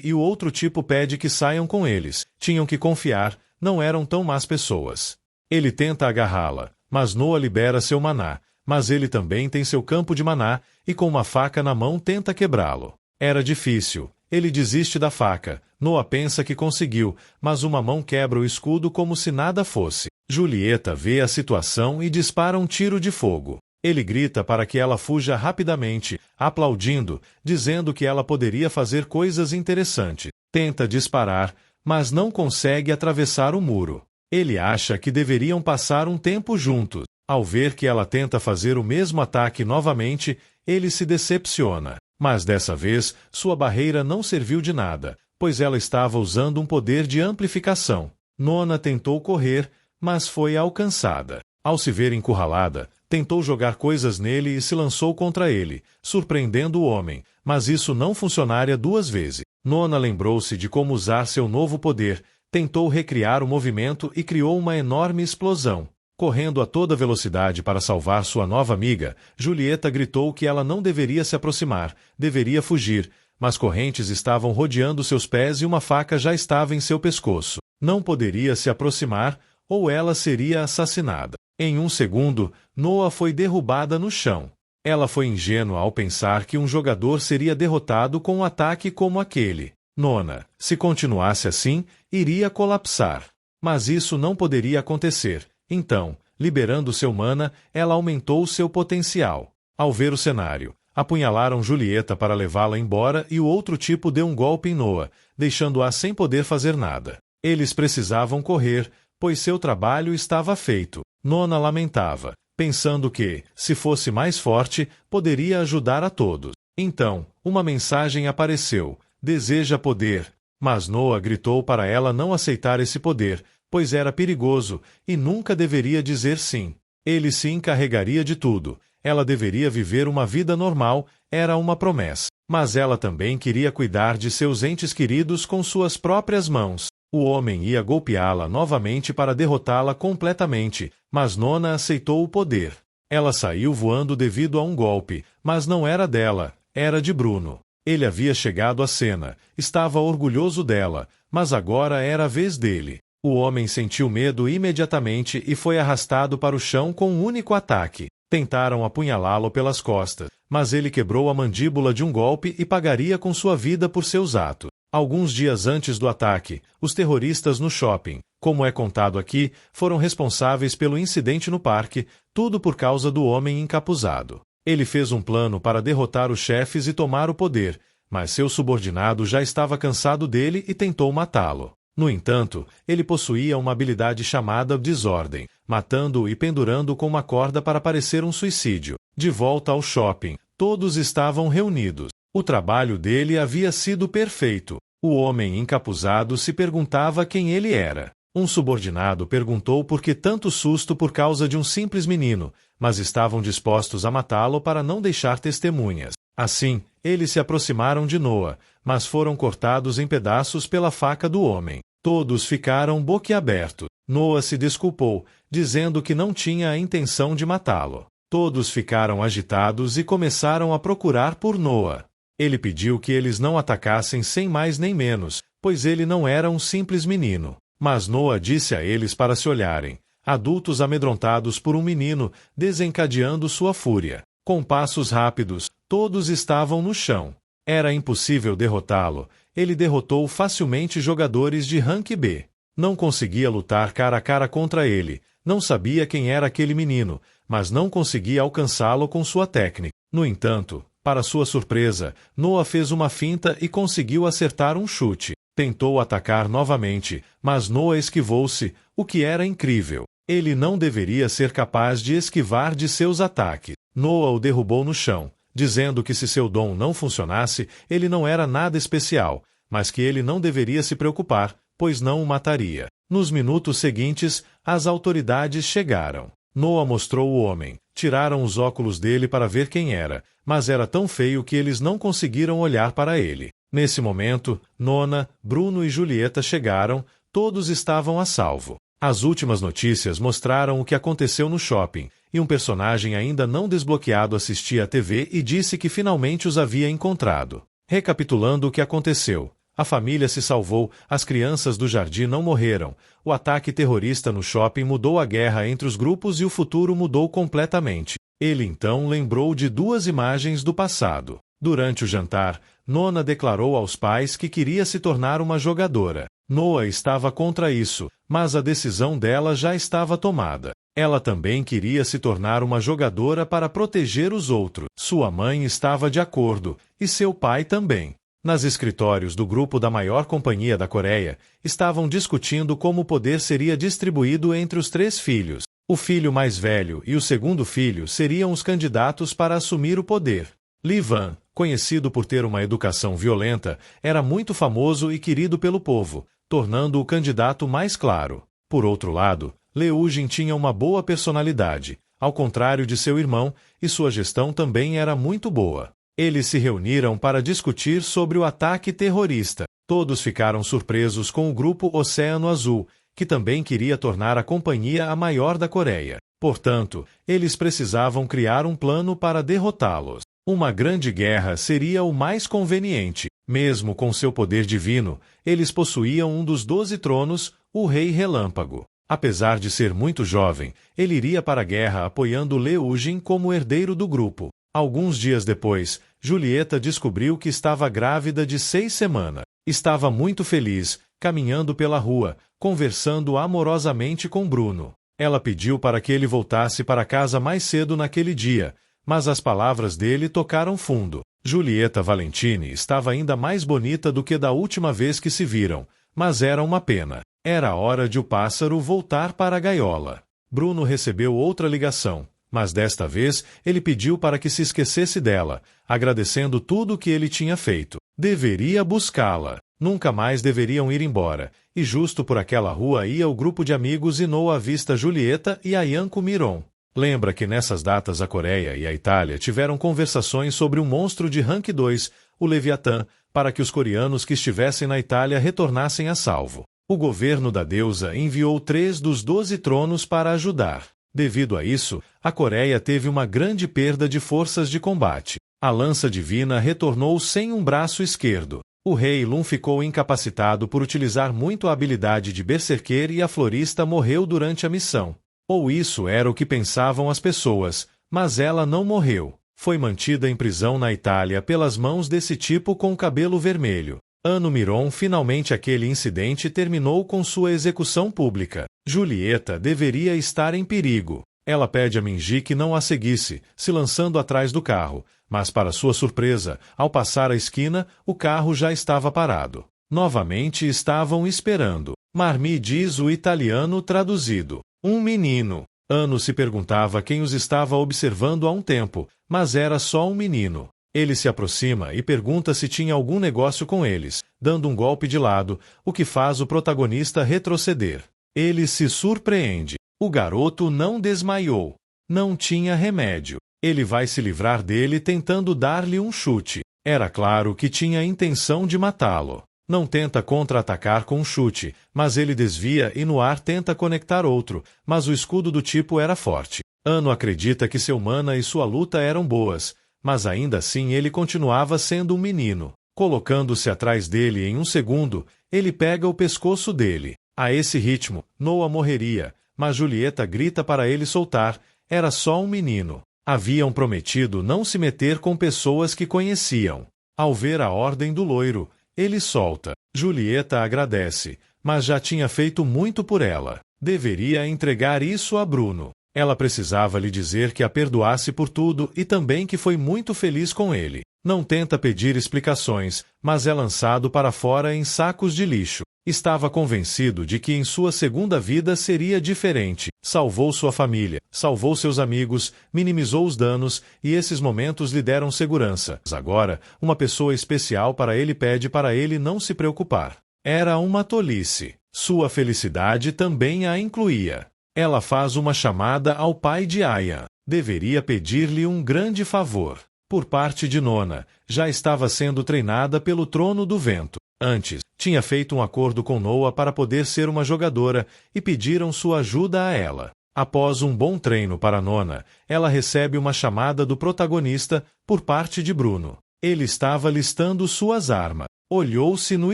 e o outro tipo pede que saiam com eles. Tinham que confiar, não eram tão más pessoas. Ele tenta agarrá-la, mas Noa libera seu maná, mas ele também tem seu campo de maná e com uma faca na mão tenta quebrá-lo. Era difícil. Ele desiste da faca. Noa pensa que conseguiu, mas uma mão quebra o escudo como se nada fosse. Julieta vê a situação e dispara um tiro de fogo. Ele grita para que ela fuja rapidamente, aplaudindo, dizendo que ela poderia fazer coisas interessantes. Tenta disparar, mas não consegue atravessar o muro. Ele acha que deveriam passar um tempo juntos. Ao ver que ela tenta fazer o mesmo ataque novamente, ele se decepciona. Mas dessa vez, sua barreira não serviu de nada, pois ela estava usando um poder de amplificação. Nona tentou correr, mas foi alcançada. Ao se ver encurralada, tentou jogar coisas nele e se lançou contra ele, surpreendendo o homem, mas isso não funcionaria 2 vezes. Nona lembrou-se de como usar seu novo poder, tentou recriar o movimento e criou uma enorme explosão. Correndo a toda velocidade para salvar sua nova amiga, Julieta gritou que ela não deveria se aproximar, deveria fugir, mas correntes estavam rodeando seus pés e uma faca já estava em seu pescoço. Não poderia se aproximar, ou ela seria assassinada. Em um segundo, Noa foi derrubada no chão. Ela foi ingênua ao pensar que um jogador seria derrotado com um ataque como aquele. Nona, se continuasse assim, iria colapsar. Mas isso não poderia acontecer. Então, liberando seu mana, ela aumentou seu potencial. Ao ver o cenário, apunhalaram Julieta para levá-la embora e o outro tipo deu um golpe em Noa, deixando-a sem poder fazer nada. Eles precisavam correr, pois seu trabalho estava feito. Nona lamentava, pensando que, se fosse mais forte, poderia ajudar a todos. Então, uma mensagem apareceu: deseja poder. Mas Noa gritou para ela não aceitar esse poder, pois era perigoso, e nunca deveria dizer sim. Ele se encarregaria de tudo. Ela deveria viver uma vida normal, era uma promessa. Mas ela também queria cuidar de seus entes queridos com suas próprias mãos. O homem ia golpeá-la novamente para derrotá-la completamente, mas Nona aceitou o poder. Ela saiu voando devido a um golpe, mas não era dela, era de Bruno. Ele havia chegado à cena, estava orgulhoso dela, mas agora era a vez dele. O homem sentiu medo imediatamente e foi arrastado para o chão com um único ataque. Tentaram apunhalá-lo pelas costas, mas ele quebrou a mandíbula de um golpe e pagaria com sua vida por seus atos. Alguns dias antes do ataque, os terroristas no shopping, como é contado aqui, foram responsáveis pelo incidente no parque, tudo por causa do homem encapuzado. Ele fez um plano para derrotar os chefes e tomar o poder, mas seu subordinado já estava cansado dele e tentou matá-lo. No entanto, ele possuía uma habilidade chamada desordem, matando-o e pendurando com uma corda para parecer um suicídio. De volta ao shopping, todos estavam reunidos. O trabalho dele havia sido perfeito. O homem encapuzado se perguntava quem ele era. Um subordinado perguntou por que tanto susto por causa de um simples menino, mas estavam dispostos a matá-lo para não deixar testemunhas. Assim, eles se aproximaram de Noa, mas foram cortados em pedaços pela faca do homem. Todos ficaram boquiabertos. Noa se desculpou, dizendo que não tinha a intenção de matá-lo. Todos ficaram agitados e começaram a procurar por Noa. Ele pediu que eles não atacassem sem mais nem menos, pois ele não era um simples menino. Mas Noa disse a eles para se olharem, adultos amedrontados por um menino, desencadeando sua fúria. Com passos rápidos, todos estavam no chão. Era impossível derrotá-lo. Ele derrotou facilmente jogadores de rank B. Não conseguia lutar cara a cara contra ele. Não sabia quem era aquele menino, mas não conseguia alcançá-lo com sua técnica. No entanto, para sua surpresa, Noa fez uma finta e conseguiu acertar um chute. Tentou atacar novamente, mas Noa esquivou-se, o que era incrível. Ele não deveria ser capaz de esquivar de seus ataques. Noa o derrubou no chão, dizendo que se seu dom não funcionasse, ele não era nada especial, mas que ele não deveria se preocupar, pois não o mataria. Nos minutos seguintes, as autoridades chegaram. Noa mostrou o homem. Tiraram os óculos dele para ver quem era, mas era tão feio que eles não conseguiram olhar para ele. Nesse momento, Nona, Bruno e Julieta chegaram, todos estavam a salvo. As últimas notícias mostraram o que aconteceu no shopping, e um personagem ainda não desbloqueado assistia à TV e disse que finalmente os havia encontrado. Recapitulando o que aconteceu. A família se salvou, as crianças do jardim não morreram, o ataque terrorista no shopping mudou a guerra entre os grupos e o futuro mudou completamente. Ele então lembrou de duas imagens do passado. Durante o jantar, Nona declarou aos pais que queria se tornar uma jogadora. Noa estava contra isso, mas a decisão dela já estava tomada. Ela também queria se tornar uma jogadora para proteger os outros. Sua mãe estava de acordo, e seu pai também. Nas escritórios do grupo da maior companhia da Coreia, estavam discutindo como o poder seria distribuído entre os 3 filhos. O filho mais velho e o segundo filho seriam os candidatos para assumir o poder. Lee Van, conhecido por ter uma educação violenta, era muito famoso e querido pelo povo, tornando-o o candidato mais claro. Por outro lado, Lee Ujin tinha uma boa personalidade, ao contrário de seu irmão, e sua gestão também era muito boa. Eles se reuniram para discutir sobre o ataque terrorista. Todos ficaram surpresos com o grupo Oceano Azul, que também queria tornar a companhia a maior da Coreia. Portanto, eles precisavam criar um plano para derrotá-los. Uma grande guerra seria o mais conveniente. Mesmo com seu poder divino, eles possuíam um dos 12 tronos, o Rei Relâmpago. Apesar de ser muito jovem, ele iria para a guerra apoiando Leugin como herdeiro do grupo. Alguns dias depois, Julieta descobriu que estava grávida de 6 semanas. Estava muito feliz, caminhando pela rua, conversando amorosamente com Bruno. Ela pediu para que ele voltasse para casa mais cedo naquele dia, mas as palavras dele tocaram fundo. Julieta Valentini estava ainda mais bonita do que da última vez que se viram, mas era uma pena. Era hora de o pássaro voltar para a gaiola. Bruno recebeu outra ligação, mas desta vez ele pediu para que se esquecesse dela, agradecendo tudo o que ele tinha feito. Deveria buscá-la. Nunca mais deveriam ir embora, e justo por aquela rua ia o grupo de amigos e Noah avista Julieta e Ayanko Miron. Lembra que nessas datas a Coreia e a Itália tiveram conversações sobre um monstro de rank 2, o Leviatã, para que os coreanos que estivessem na Itália retornassem a salvo. O governo da deusa enviou 3 dos 12 tronos para ajudar. Devido a isso, a Coreia teve uma grande perda de forças de combate. A lança divina retornou sem um braço esquerdo. O rei Lun ficou incapacitado por utilizar muito a habilidade de berserker e a florista morreu durante a missão. Ou isso era o que pensavam as pessoas, mas ela não morreu. Foi mantida em prisão na Itália pelas mãos desse tipo com cabelo vermelho. Ano Miron, finalmente aquele incidente terminou com sua execução pública. Julieta deveria estar em perigo. Ela pede a Minji que não a seguisse, se lançando atrás do carro, mas para sua surpresa, ao passar a esquina, o carro já estava parado. Novamente estavam esperando. Marmi diz o italiano traduzido. Um menino. Ano se perguntava quem os estava observando há um tempo, mas era só um menino. Ele se aproxima e pergunta se tinha algum negócio com eles, dando um golpe de lado, o que faz o protagonista retroceder. Ele se surpreende. O garoto não desmaiou. Não tinha remédio. Ele vai se livrar dele tentando dar-lhe um chute. Era claro que tinha a intenção de matá-lo. Não tenta contra-atacar com um chute, mas ele desvia e no ar tenta conectar outro, mas o escudo do tipo era forte. Ano acredita que seu mana e sua luta eram boas, mas ainda assim ele continuava sendo um menino. Colocando-se atrás dele em um segundo, ele pega o pescoço dele. A esse ritmo, Noah morreria, mas Julieta grita para ele soltar. Era só um menino. Haviam prometido não se meter com pessoas que conheciam. Ao ver a ordem do loiro, ele solta. Julieta agradece, mas já tinha feito muito por ela. Deveria entregar isso a Bruno. Ela precisava lhe dizer que a perdoasse por tudo e também que foi muito feliz com ele. Não tenta pedir explicações, mas é lançado para fora em sacos de lixo. Estava convencido de que em sua segunda vida seria diferente. Salvou sua família, salvou seus amigos, minimizou os danos e esses momentos lhe deram segurança. Mas agora, uma pessoa especial para ele pede para ele não se preocupar. Era uma tolice. Sua felicidade também a incluía. Ela faz uma chamada ao pai de Aya. Deveria pedir-lhe um grande favor. Por parte de Nona, já estava sendo treinada pelo Trono do Vento. Antes, tinha feito um acordo com Noah para poder ser uma jogadora e pediram sua ajuda a ela. Após um bom treino para Nona, ela recebe uma chamada do protagonista por parte de Bruno. Ele estava listando suas armas. Olhou-se no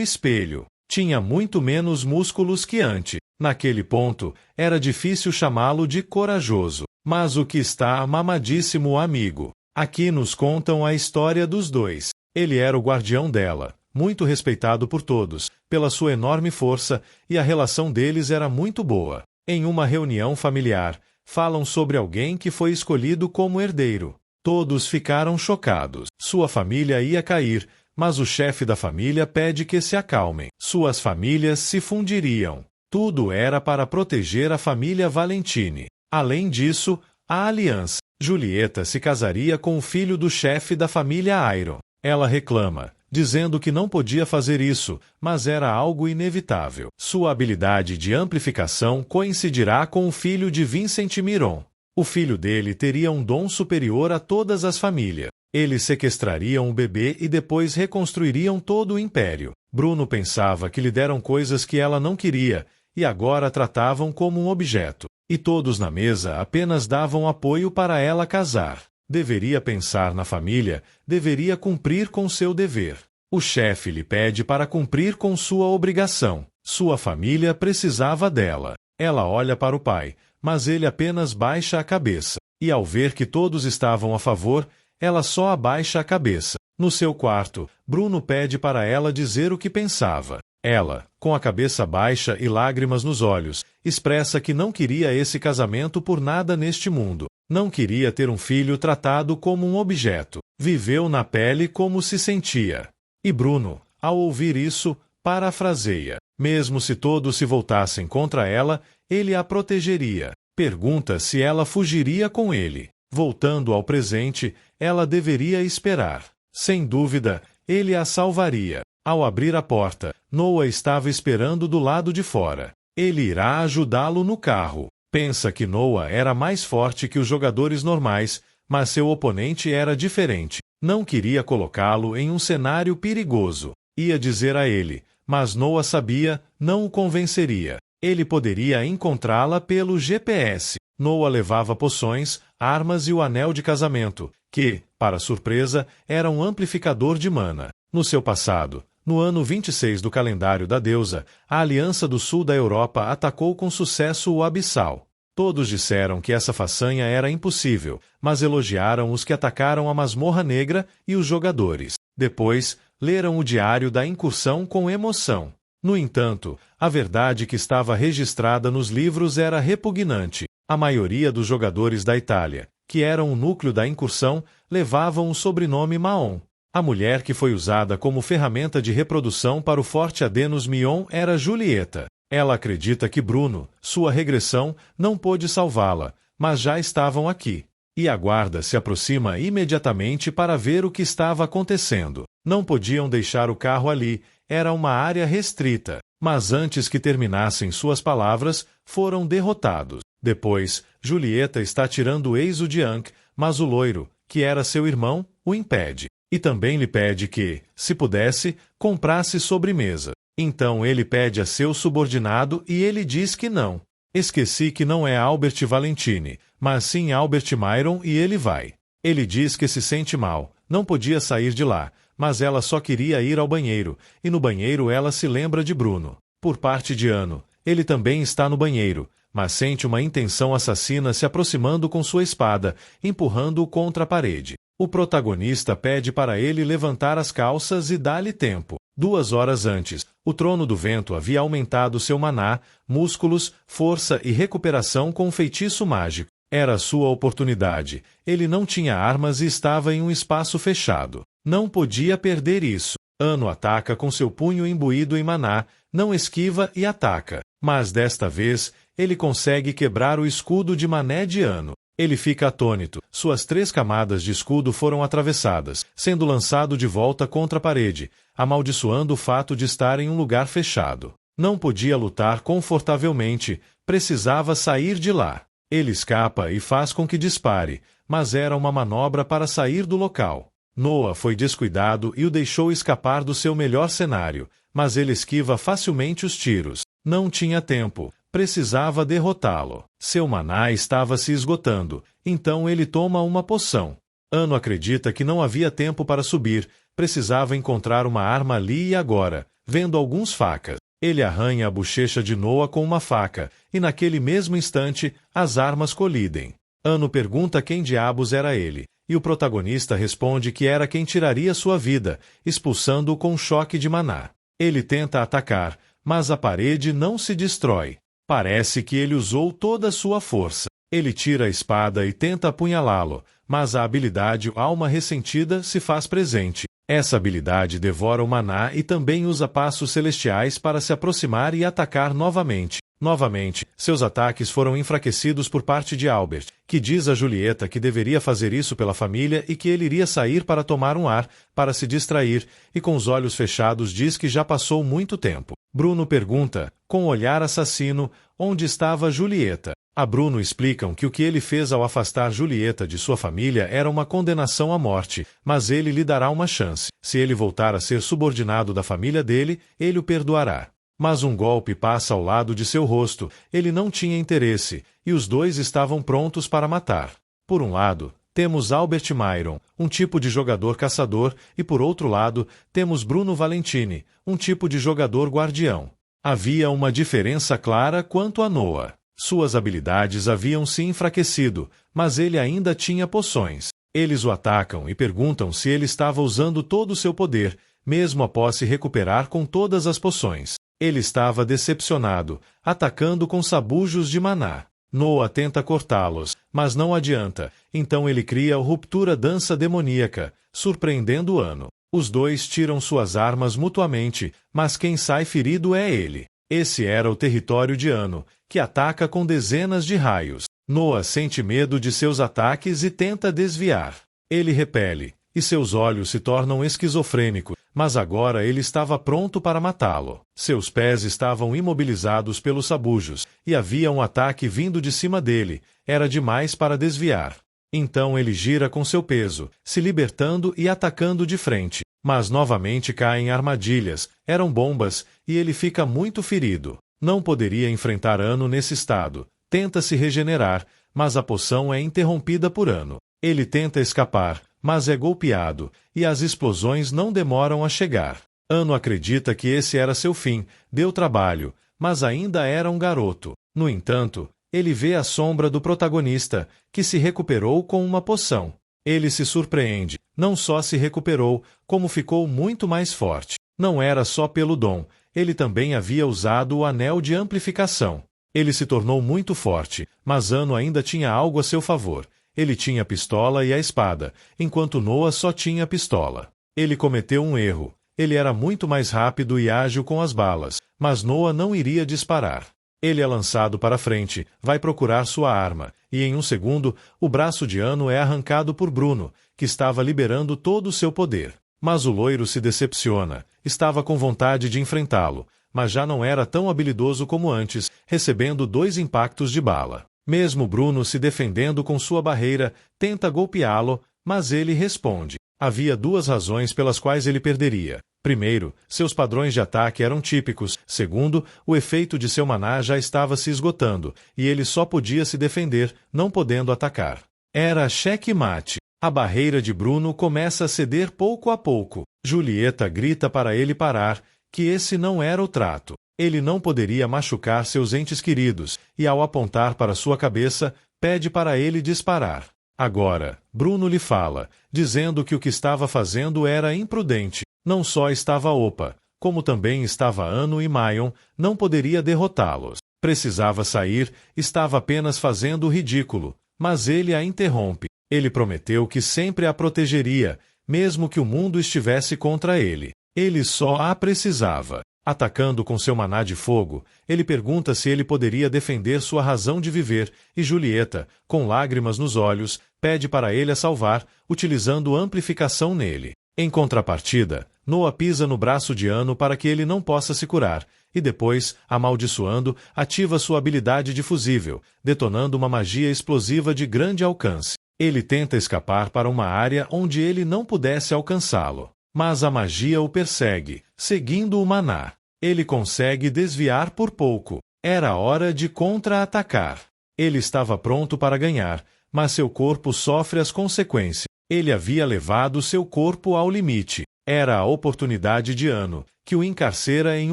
espelho. Tinha muito menos músculos que antes. Naquele ponto, era difícil chamá-lo de corajoso. Mas o que está mamadíssimo amigo. Aqui nos contam a história dos dois. Ele era o guardião dela, muito respeitado por todos, pela sua enorme força, e a relação deles era muito boa. Em uma reunião familiar, falam sobre alguém que foi escolhido como herdeiro. Todos ficaram chocados. Sua família ia cair, mas o chefe da família pede que se acalmem. Suas famílias se fundiriam. Tudo era para proteger a família Valentini. Além disso, a aliança. Julieta se casaria com o filho do chefe da família Iron. Ela reclama, dizendo que não podia fazer isso, mas era algo inevitável. Sua habilidade de amplificação coincidirá com o filho de Vincent Miron. O filho dele teria um dom superior a todas as famílias. Eles sequestrariam o bebê e depois reconstruiriam todo o império. Bruno pensava que lhe deram coisas que ela não queria, e agora a tratavam como um objeto. E todos na mesa apenas davam apoio para ela casar. Deveria pensar na família, deveria cumprir com seu dever. O chefe lhe pede para cumprir com sua obrigação. Sua família precisava dela. Ela olha para o pai, mas ele apenas baixa a cabeça. E ao ver que todos estavam a favor, ela só abaixa a cabeça. No seu quarto, Bruno pede para ela dizer o que pensava. Ela, com a cabeça baixa e lágrimas nos olhos, expressa que não queria esse casamento por nada neste mundo. Não queria ter um filho tratado como um objeto. Viveu na pele como se sentia. E Bruno, ao ouvir isso, parafraseia. Mesmo se todos se voltassem contra ela, ele a protegeria. Pergunta se ela fugiria com ele. Voltando ao presente, ela deveria esperar. Sem dúvida, ele a salvaria. Ao abrir a porta, Noah estava esperando do lado de fora. Ele irá ajudá-lo no carro. Pensa que Noah era mais forte que os jogadores normais, mas seu oponente era diferente. Não queria colocá-lo em um cenário perigoso. Ia dizer a ele, mas Noah sabia, não o convenceria. Ele poderia encontrá-la pelo GPS. Noah levava poções, armas e o anel de casamento, que, para surpresa, era um amplificador de mana. No seu passado, no ano 26 do calendário da deusa, a Aliança do Sul da Europa atacou com sucesso o Abissal. Todos disseram que essa façanha era impossível, mas elogiaram os que atacaram a Masmorra Negra e os jogadores. Depois, leram o diário da incursão com emoção. No entanto, a verdade que estava registrada nos livros era repugnante. A maioria dos jogadores da Itália, que eram o núcleo da incursão, levavam o sobrenome Maon. A mulher que foi usada como ferramenta de reprodução para o Forte Adenos Mion era Julieta. Ela acredita que Bruno, sua regressão, não pôde salvá-la, mas já estavam aqui. E a guarda se aproxima imediatamente para ver o que estava acontecendo. Não podiam deixar o carro ali, era uma área restrita. Mas antes que terminassem suas palavras, foram derrotados. Depois, Julieta está tirando o ex de Ankh, mas o loiro, que era seu irmão, o impede. E também lhe pede que, se pudesse, comprasse sobremesa. Então ele pede a seu subordinado e ele diz que não. Esqueci que não é Albert Valentini, mas sim Albert Myron e ele vai. Ele diz que se sente mal, não podia sair de lá, mas ela só queria ir ao banheiro, e no banheiro ela se lembra de Bruno. Por parte de Ano, ele também está no banheiro, mas sente uma intenção assassina se aproximando com sua espada, empurrando-o contra a parede. O protagonista pede para ele levantar as calças e dá-lhe tempo. 2 horas antes, o Trono do Vento havia aumentado seu maná, músculos, força e recuperação com um feitiço mágico. Era sua oportunidade. Ele não tinha armas e estava em um espaço fechado. Não podia perder isso. Ano ataca com seu punho imbuído em maná, não esquiva e ataca. Mas desta vez, ele consegue quebrar o escudo de mané de Ano. Ele fica atônito. Suas 3 camadas de escudo foram atravessadas, sendo lançado de volta contra a parede, amaldiçoando o fato de estar em um lugar fechado. Não podia lutar confortavelmente, precisava sair de lá. Ele escapa e faz com que dispare, mas era uma manobra para sair do local. Noah foi descuidado e o deixou escapar do seu melhor cenário, mas ele esquiva facilmente os tiros. Não tinha tempo. Precisava derrotá-lo. Seu maná estava se esgotando, então ele toma uma poção. Ano acredita que não havia tempo para subir, precisava encontrar uma arma ali e agora, vendo alguns facas. Ele arranha a bochecha de Noah com uma faca, e naquele mesmo instante, as armas colidem. Ano pergunta quem diabos era ele, e o protagonista responde que era quem tiraria sua vida, expulsando-o com um choque de maná. Ele tenta atacar, mas a parede não se destrói. Parece que ele usou toda a sua força. Ele tira a espada e tenta apunhalá-lo, mas a habilidade Alma Ressentida se faz presente. Essa habilidade devora o maná e também usa passos celestiais para se aproximar e atacar novamente. Novamente, seus ataques foram enfraquecidos por parte de Albert, que diz a Julieta que deveria fazer isso pela família e que ele iria sair para tomar um ar, para se distrair, e com os olhos fechados diz que já passou muito tempo. Bruno pergunta, com um olhar assassino, onde estava Julieta. A Bruno explicam que o que ele fez ao afastar Julieta de sua família era uma condenação à morte, mas ele lhe dará uma chance. Se ele voltar a ser subordinado da família dele, ele o perdoará. Mas um golpe passa ao lado de seu rosto, ele não tinha interesse, e os dois estavam prontos para matar. Por um lado, temos Albert Myron, um tipo de jogador caçador, e por outro lado, temos Bruno Valentini, um tipo de jogador guardião. Havia uma diferença clara quanto a Noah. Suas habilidades haviam se enfraquecido, mas ele ainda tinha poções. Eles o atacam e perguntam se ele estava usando todo o seu poder, mesmo após se recuperar com todas as poções. Ele estava decepcionado, atacando com sabujos de maná. Noah tenta cortá-los, mas não adianta, então ele cria a Ruptura Dança Demoníaca, surpreendendo Anu. Os dois tiram suas armas mutuamente, mas quem sai ferido é ele. Esse era o território de Anu, que ataca com dezenas de raios. Noah sente medo de seus ataques e tenta desviar. Ele repele, e seus olhos se tornam esquizofrênicos, mas agora ele estava pronto para matá-lo. Seus pés estavam imobilizados pelos sabujos, e havia um ataque vindo de cima dele. Era demais para desviar. Então ele gira com seu peso, se libertando e atacando de frente. Mas novamente cai em armadilhas, eram bombas, e ele fica muito ferido. Não poderia enfrentar Anu nesse estado. Tenta se regenerar, mas a poção é interrompida por Anu. Ele tenta escapar, mas é golpeado, e as explosões não demoram a chegar. Anu acredita que esse era seu fim, deu trabalho, mas ainda era um garoto. No entanto, ele vê a sombra do protagonista, que se recuperou com uma poção. Ele se surpreende, não só se recuperou, como ficou muito mais forte. Não era só pelo dom, ele também havia usado o anel de amplificação. Ele se tornou muito forte, mas Anu ainda tinha algo a seu favor. Ele tinha a pistola e a espada, enquanto Noah só tinha a pistola. Ele cometeu um erro. Ele era muito mais rápido e ágil com as balas, mas Noah não iria disparar. Ele é lançado para frente, vai procurar sua arma, e em um segundo, o braço de Anu é arrancado por Bruno, que estava liberando todo o seu poder. Mas o loiro se decepciona, estava com vontade de enfrentá-lo, mas já não era tão habilidoso como antes, recebendo 2 impactos de bala. Mesmo Bruno se defendendo com sua barreira, tenta golpeá-lo, mas ele responde. Havia 2 razões pelas quais ele perderia. Primeiro, seus padrões de ataque eram típicos. Segundo, o efeito de seu maná já estava se esgotando, e ele só podia se defender, não podendo atacar. Era checkmate. A barreira de Bruno começa a ceder pouco a pouco. Julieta grita para ele parar, que esse não era o trato. Ele não poderia machucar seus entes queridos, e ao apontar para sua cabeça, pede para ele disparar. Agora, Bruno lhe fala, dizendo que o que estava fazendo era imprudente. Não só estava Opa, como também estava Anu e Maion, não poderia derrotá-los. Precisava sair, estava apenas fazendo o ridículo, mas ele a interrompe. Ele prometeu que sempre a protegeria, mesmo que o mundo estivesse contra ele. Ele só a precisava. Atacando com seu maná de fogo, ele pergunta se ele poderia defender sua razão de viver, e Julieta, com lágrimas nos olhos, pede para ele a salvar, utilizando amplificação nele. Em contrapartida, Noah pisa no braço de Anu para que ele não possa se curar, e depois, amaldiçoando, ativa sua habilidade de fusível, detonando uma magia explosiva de grande alcance. Ele tenta escapar para uma área onde ele não pudesse alcançá-lo. Mas a magia o persegue, seguindo o maná. Ele consegue desviar por pouco. Era hora de contra-atacar. Ele estava pronto para ganhar, mas seu corpo sofre as consequências. Ele havia levado seu corpo ao limite. Era a oportunidade de Anu, que o encarcera em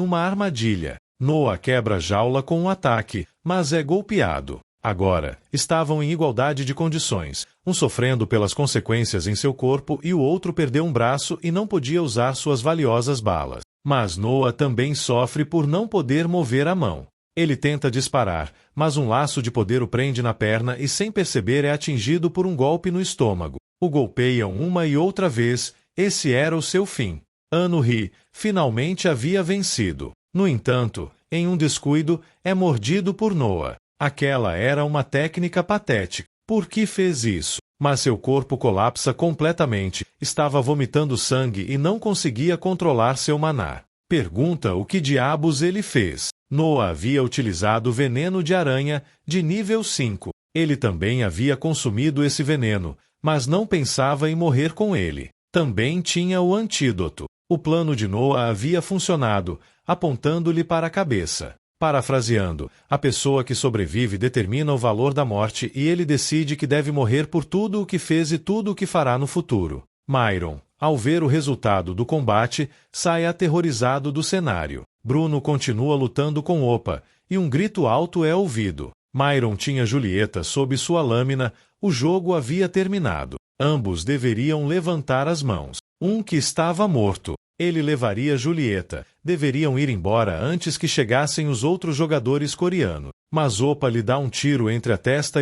uma armadilha. Noah quebra a jaula com um ataque, mas é golpeado. Agora, estavam em igualdade de condições, um sofrendo pelas consequências em seu corpo e o outro perdeu um braço e não podia usar suas valiosas balas. Mas Noah também sofre por não poder mover a mão. Ele tenta disparar, mas um laço de poder o prende na perna e sem perceber é atingido por um golpe no estômago. O golpeiam uma e outra vez, esse era o seu fim. Anu ri, finalmente havia vencido. No entanto, em um descuido, é mordido por Noah. Aquela era uma técnica patética. Por que fez isso? Mas seu corpo colapsa completamente, estava vomitando sangue e não conseguia controlar seu maná. Pergunta o que diabos ele fez. Noah havia utilizado veneno de aranha, de nível 5. Ele também havia consumido esse veneno, mas não pensava em morrer com ele. Também tinha o antídoto. O plano de Noah havia funcionado, apontando-lhe para a cabeça. Parafraseando, a pessoa que sobrevive determina o valor da morte e ele decide que deve morrer por tudo o que fez e tudo o que fará no futuro. Myron, ao ver o resultado do combate, sai aterrorizado do cenário. Bruno continua lutando com Opa, e um grito alto é ouvido. Myron tinha Julieta sob sua lâmina, o jogo havia terminado. Ambos deveriam levantar as mãos. Um que estava morto. Ele levaria Julieta. Deveriam ir embora antes que chegassem os outros jogadores coreanos. Mas Opa lhe dá um tiro entre a testa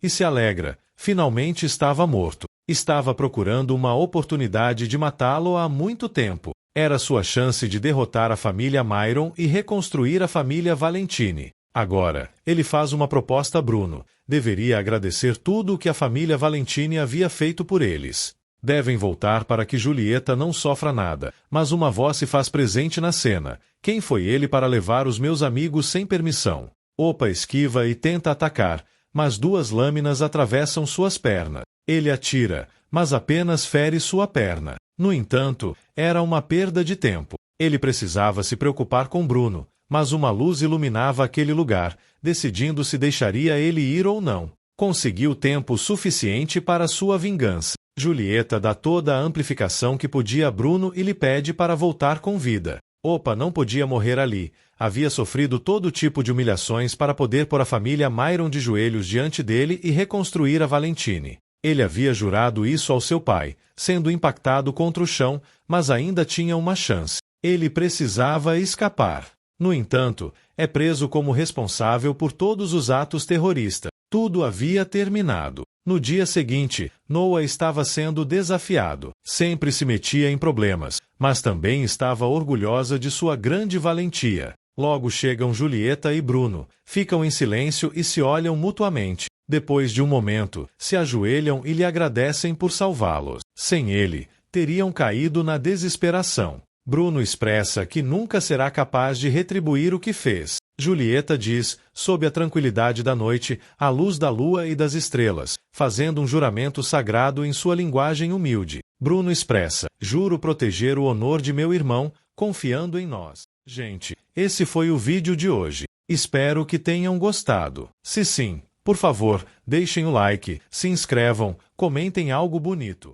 e se alegra. Finalmente estava morto. Estava procurando uma oportunidade de matá-lo há muito tempo. Era sua chance de derrotar a família Myron e reconstruir a família Valentini. Agora, ele faz uma proposta a Bruno. Deveria agradecer tudo o que a família Valentini havia feito por eles. Devem voltar para que Julieta não sofra nada, mas uma voz se faz presente na cena. Quem foi ele para levar os meus amigos sem permissão? Opa esquiva e tenta atacar, mas duas lâminas atravessam suas pernas. Ele atira, mas apenas fere sua perna. No entanto, era uma perda de tempo. Ele precisava se preocupar com Bruno, mas uma luz iluminava aquele lugar, decidindo se deixaria ele ir ou não. Conseguiu tempo suficiente para sua vingança. Julieta dá toda a amplificação que podia a Bruno e lhe pede para voltar com vida. Opa não podia morrer ali. Havia sofrido todo tipo de humilhações para poder pôr a família Myron de joelhos diante dele e reconstruir a Valentini. Ele havia jurado isso ao seu pai, sendo impactado contra o chão, mas ainda tinha uma chance. Ele precisava escapar. No entanto, é preso como responsável por todos os atos terroristas. Tudo havia terminado. No dia seguinte, Noah estava sendo desafiado. Sempre se metia em problemas, mas também estava orgulhosa de sua grande valentia. Logo chegam Julieta e Bruno, ficam em silêncio e se olham mutuamente. Depois de um momento, se ajoelham e lhe agradecem por salvá-los. Sem ele, teriam caído na desesperação. Bruno expressa que nunca será capaz de retribuir o que fez. Julieta diz, sob a tranquilidade da noite, à luz da lua e das estrelas, fazendo um juramento sagrado em sua linguagem humilde. Bruno expressa, juro proteger o honor de meu irmão, confiando em nós. Gente, esse foi o vídeo de hoje. Espero que tenham gostado. Se sim, por favor, deixem o like, se inscrevam, comentem algo bonito.